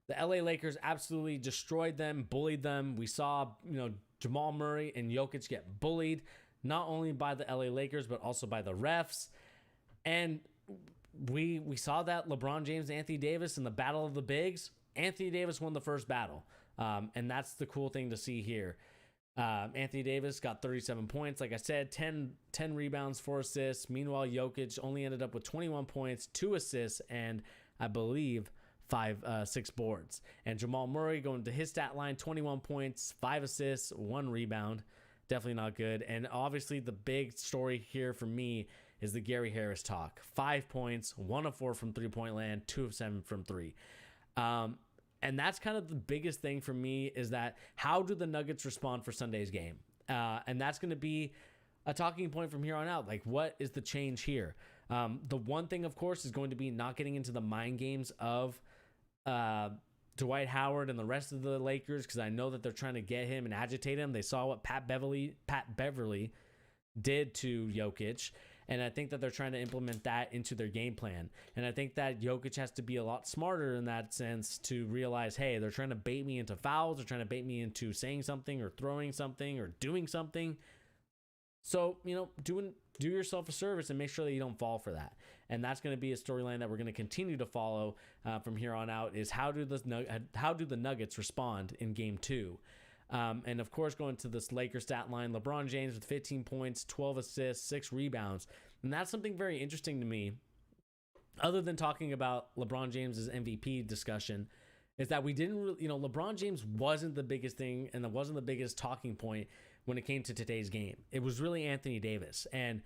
The LA Lakers absolutely destroyed them, bullied them. We saw, Jamal Murray and Jokic get bullied, not only by the LA Lakers, but also by the refs. And we saw that LeBron James, Anthony Davis in the battle of the bigs. Anthony Davis won the first battle. And that's the cool thing to see here. Anthony Davis got 37 points. Like I said, 10 rebounds, 4 assists. Meanwhile, Jokic only ended up with 21 points, 2 assists, and I believe 6 boards. And Jamal Murray going to his stat line, 21 points, 5 assists, 1 rebound. Definitely not good. And obviously the big story here for me is the Gary Harris talk. 5 points, 1 of 4 from three-point land, 2 of 7 from 3. And that's kind of the biggest thing for me, is that how do the Nuggets respond for Sunday's game? And that's going to be a talking point from here on out. Like, what is the change here? The one thing, of course, is going to be not getting into the mind games of Dwight Howard and the rest of the Lakers, because I know that they're trying to get him and agitate him. They saw what Pat Beverly did to Jokic, and I think that they're trying to implement that into their game plan. And I think that Jokic has to be a lot smarter in that sense to realize, hey, they're trying to bait me into fouls. They're trying to bait me into saying something or throwing something or doing something. So, doing do yourself a service and make sure that you don't fall for that. And that's going to be a storyline that we're going to continue to follow from here on out, is how do the Nuggets respond in game 2? And of course, going to this Lakers stat line, LeBron James with 15 points, 12 assists, 6 rebounds. And that's something very interesting to me, other than talking about LeBron James's MVP discussion, is that we didn't really, LeBron James wasn't the biggest thing, and that wasn't the biggest talking point when it came to today's game. It was really Anthony Davis. And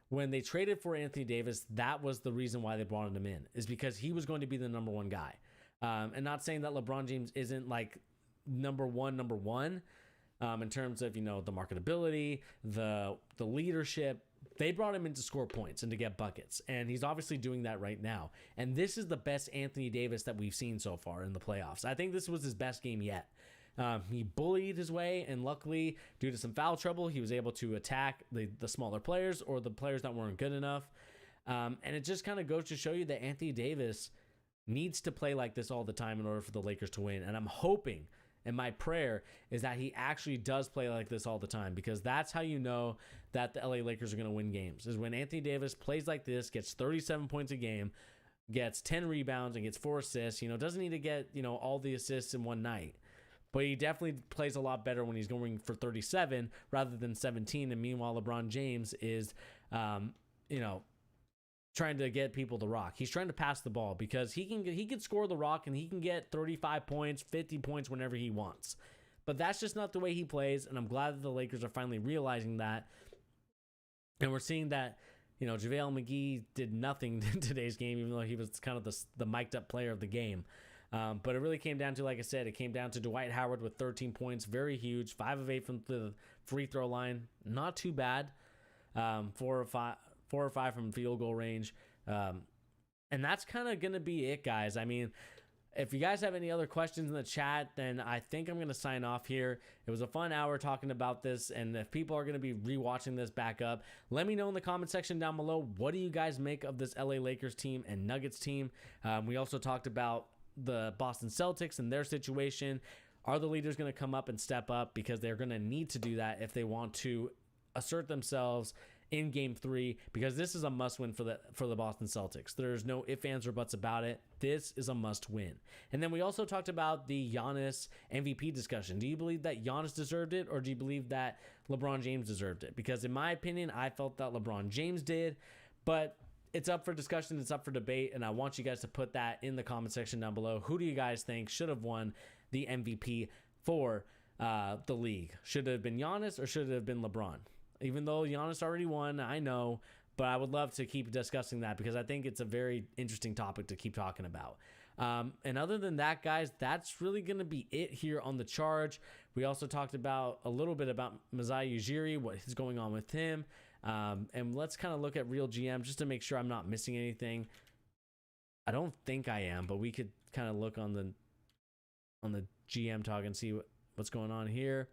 when they traded for Anthony Davis, that was the reason why they brought him in, is because he was going to be the number one guy. And not saying that LeBron James isn't like number one, in terms of, the marketability, the leadership. They brought him in to score points and to get buckets, and he's obviously doing that right now. And this is the best Anthony Davis that we've seen so far in the playoffs. I think this was his best game yet. He bullied his way, and luckily, due to some foul trouble, he was able to attack the smaller players or the players that weren't good enough. And it just kind of goes to show you that Anthony Davis needs to play like this all the time in order for the Lakers to win. And I'm hoping, and my prayer is that he actually does play like this all the time, because that's how you know that the LA Lakers are going to win games, is when Anthony Davis plays like this, gets 37 points a game, gets 10 rebounds, and gets 4 assists. Doesn't need to get, all the assists in one night, but he definitely plays a lot better when he's going for 37 rather than 17. And meanwhile, LeBron James is, trying to get people the rock. He's trying to pass the ball, because he can score the rock, and he can get 35 points, 50 points whenever he wants. But that's just not the way he plays, and I'm glad that the Lakers are finally realizing that. And we're seeing that, JaVale McGee did nothing in today's game, even though he was kind of the mic'd up player of the game. But it really came down to, like I said, it came down to Dwight Howard with 13 points, very huge, 5 of 8 from the free throw line, not too bad. 4 or 5 from field goal range. And that's kind of going to be it, guys. I mean, if you guys have any other questions in the chat, then I think I'm going to sign off here. It was a fun hour talking about this, and if people are going to be rewatching this back up, let me know in the comment section down below, what do you guys make of this LA Lakers team and Nuggets team? We also talked about the Boston Celtics and their situation. Are the leaders going to come up and step up? Because they're going to need to do that if they want to assert themselves in game 3, because this is a must win for the Boston Celtics. There's no ifs, ands, or buts about it. This is a must win. And then we also talked about the Giannis MVP discussion. Do you believe that Giannis deserved it, or do you believe that LeBron James deserved it? Because in my opinion, I felt that LeBron James did, but it's up for discussion, it's up for debate, and I want you guys to put that in the comment section down below. Who do you guys think should have won the MVP for the league? Should it have been Giannis, or should it have been LeBron? Even though Giannis already won, I know, but I would love to keep discussing that, because I think it's a very interesting topic to keep talking about. And other than that, guys, that's really going to be it here on The Charge. We also talked about a little bit about Masai Ujiri, what is going on with him. And let's kind of look at Real GM just to make sure I'm not missing anything. I don't think I am, but we could kind of look on the GM talk and see what's going on here.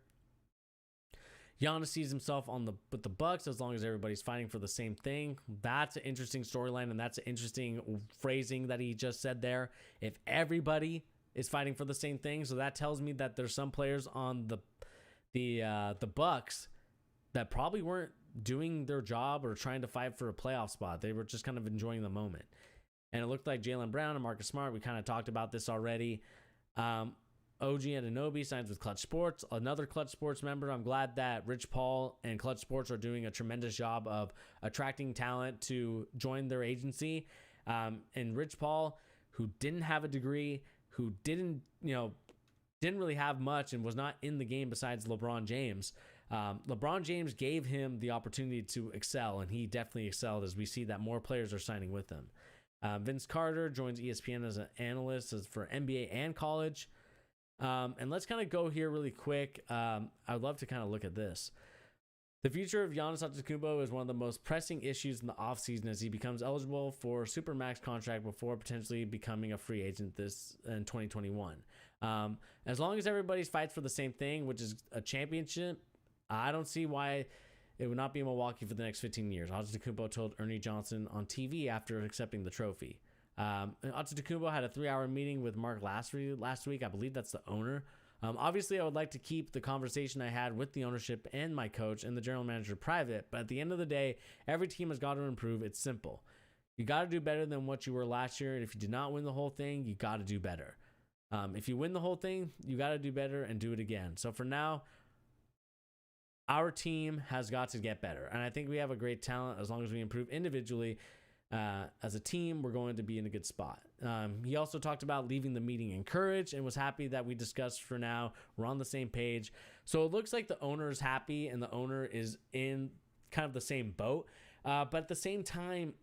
Giannis sees himself with the Bucks as long as everybody's fighting for the same thing. That's an interesting storyline, and that's an interesting phrasing that he just said there. If everybody is fighting for the same thing, so that tells me that there's some players on the Bucks that probably weren't doing their job or trying to fight for a playoff spot. They were just kind of enjoying the moment. And it looked like Jaylen Brown and Marcus Smart, we kind of talked about this already. OG Anunoby signs with Clutch Sports, another Clutch Sports member. I'm glad that Rich Paul and Clutch Sports are doing a tremendous job of attracting talent to join their agency. And Rich Paul, who didn't have a degree, who didn't really have much and was not in the game besides LeBron James. LeBron James gave him the opportunity to excel, and he definitely excelled, as we see that more players are signing with him. Vince Carter joins ESPN as an analyst for NBA and college. And let's kind of go here really quick. I'd love to kind of look at this. The future of Giannis Antetokounmpo is one of the most pressing issues in the offseason as he becomes eligible for Supermax contract before potentially becoming a free agent in 2021. As long as everybody fights for the same thing, which is a championship, I don't see why it would not be Milwaukee for the next 15 years. Antetokounmpo told Ernie Johnson on TV after accepting the trophy. Antetokounmpo had a 3-hour meeting with Mark last week. I believe that's the owner Obviously, I would like to keep the conversation I had with the ownership and my coach and the general manager private, but at the end of the day, every team has got to improve. It's simple. You got to do better than what you were last year, and if you did not win the whole thing, you got to do better. If you win the whole thing, you got to do better and do it again. So for now, our team has got to get better, and I think we have a great talent. As long as we improve individually, as a team, we're going to be in a good spot. He also talked about leaving the meeting encouraged and was happy that we discussed for now. We're on the same page. So it looks like the owner is happy and the owner is in kind of the same boat. But at the same time,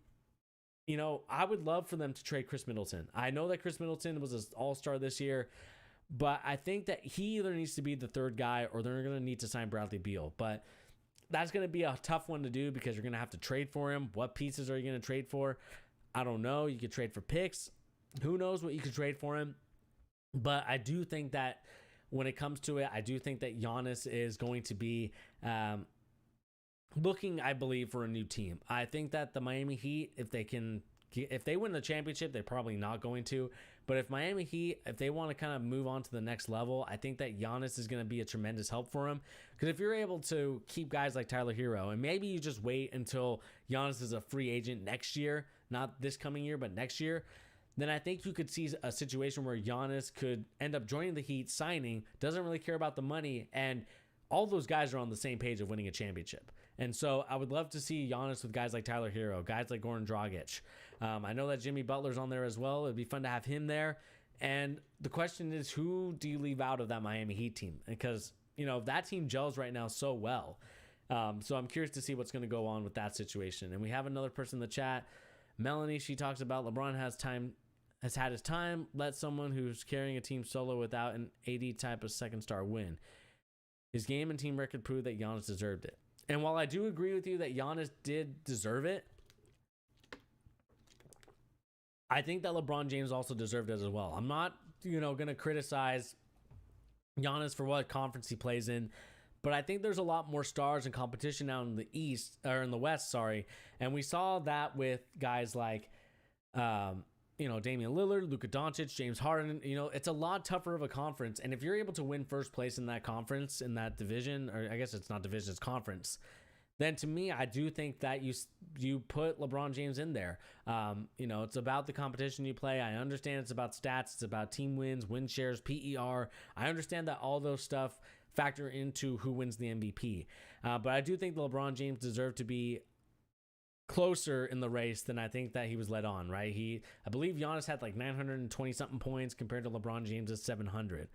you know, I would love for them to trade Chris Middleton. I know that Chris Middleton was an all-star this year, but I think that he either needs to be the third guy or they're going to need to sign Bradley Beal. But that's going to be a tough one to do because you're going to have to trade for him. What pieces are you going to trade for? I don't know. You could trade for picks. Who knows what you could trade for him? But I do think that when it comes to it, I do think that Giannis is going to be looking, I believe, for a new team. I think that the Miami Heat, if they win the championship, they're probably not going to. But if Miami Heat, if they want to kind of move on to the next level, I think that Giannis is going to be a tremendous help for him. Because if you're able to keep guys like Tyler Hero, and maybe you just wait until Giannis is a free agent next year, not this coming year, but next year, then I think you could see a situation where Giannis could end up joining the Heat, signing, doesn't really care about the money, and all those guys are on the same page of winning a championship. And so I would love to see Giannis with guys like Tyler Hero, guys like Goran Dragic. I know that Jimmy Butler's on there as well. It'd be fun to have him there. And the question is, who do you leave out of that Miami Heat team? Because, you know, that team gels right now so well. So I'm curious to see what's going to go on with that situation. And we have another person in the chat, Melanie. She talks about LeBron has had his time. Let someone who's carrying a team solo without an AD type of second star win. His game and team record proved that Giannis deserved it. And while I do agree with you that Giannis did deserve it, I think that LeBron James also deserved it as well. I'm not, going to criticize Giannis for what conference he plays in, but I think there's a lot more stars and competition out in the East, or in the West, sorry. And we saw that with guys like, Damian Lillard, Luka Doncic, James Harden. It's a lot tougher of a conference. And if you're able to win first place in that conference, in that division, or I guess it's not division, it's conference, then to me, I do think that you put LeBron James in there. It's about the competition you play. I understand it's about stats. It's about team wins, win shares, PER. I understand that all those stuff factor into who wins the MVP. But I do think LeBron James deserved to be closer in the race than I think that he was led on, right? I believe Giannis had like 920 something points compared to LeBron James's 700.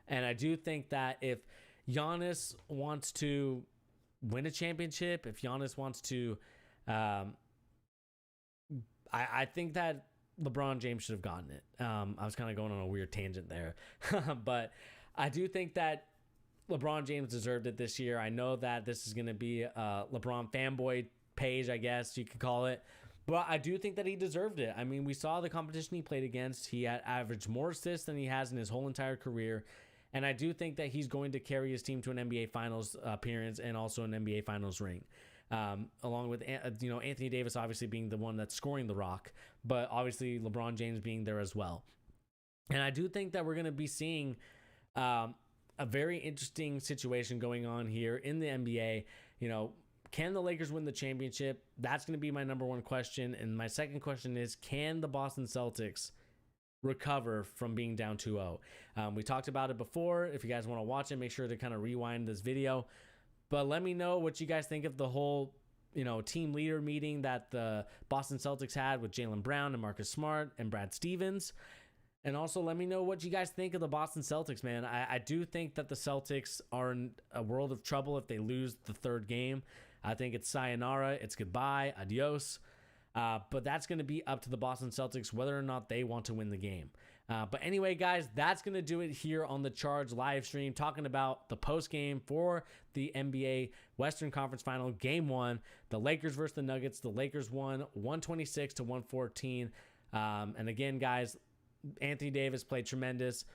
And I do think that if Giannis wants to win a championship, if Giannis wants to, I think that LeBron James should have gotten it. I was kind of going on a weird tangent there, but I do think that LeBron James deserved it this year. I know that this is going to be a LeBron fanboy page, I guess you could call it, but I do think that he deserved it. I mean, we saw the competition he played against. He had averaged more assists than he has in his whole entire career, and I do think that he's going to carry his team to an NBA Finals appearance and also an NBA Finals ring, along with Anthony Davis obviously being the one that's scoring the rock, but obviously LeBron James being there as well. And I do think that we're going to be seeing a very interesting situation going on here in the NBA. Can the Lakers win the championship? That's going to be my number one question. And my second question is, can the Boston Celtics recover from being down 2-0? We talked about it before. If you guys want to watch it, make sure to kind of rewind this video. But let me know what you guys think of the whole, team leader meeting that the Boston Celtics had with Jaylen Brown and Marcus Smart and Brad Stevens. And also let me know what you guys think of the Boston Celtics, man. I do think that the Celtics are in a world of trouble if they lose the third game. I think it's sayonara, it's goodbye, adios. But that's going to be up to the Boston Celtics whether or not they want to win the game. But anyway, guys, that's going to do it here on the Charge live stream, talking about the post game for the NBA Western Conference Final Game 1. The Lakers versus the Nuggets. The Lakers won 126-114. And again, guys, Anthony Davis played tremendous.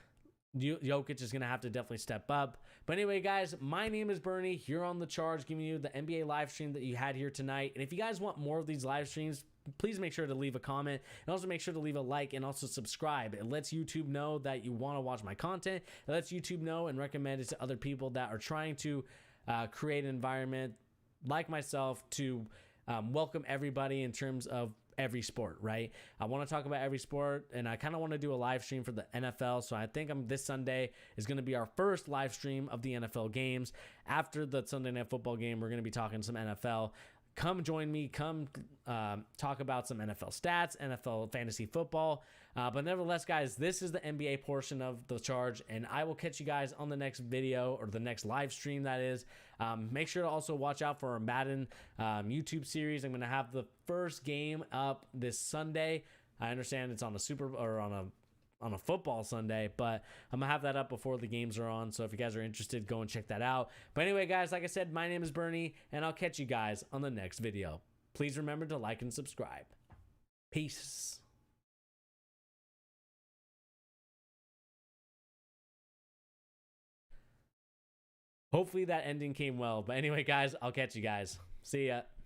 Jokic is going to have to definitely step up. But anyway, guys, my name is Bernie here on The Charge, giving you the NBA live stream that you had here tonight. And if you guys want more of these live streams, please make sure to leave a comment, and also make sure to leave a like and also subscribe. It lets YouTube know that you want to watch my content. It lets YouTube know and recommend it to other people that are trying to create an environment like myself to welcome everybody in terms of every sport, right? I want to talk about every sport, and I kind of want to do a live stream for the NFL. So I think this Sunday is going to be our first live stream of the NFL games. After the Sunday Night Football game, we're going to be talking some NFL. Come join me. Come talk about some NFL stats, NFL fantasy football. But nevertheless, guys, this is the NBA portion of the charge, and I will catch you guys on the next video, or the next live stream, that is. Make sure to also watch out for our Madden YouTube series. I'm going to have the first game up this Sunday. I understand it's on a football Sunday, but I'm gonna have that up before the games are on. So if you guys are interested, go and check that out. But anyway, guys, like I said, my name is Bernie, and I'll catch you guys on the next video. Please remember to like and subscribe. Peace. Hopefully that ending came well. But anyway, guys, I'll catch you guys. See ya.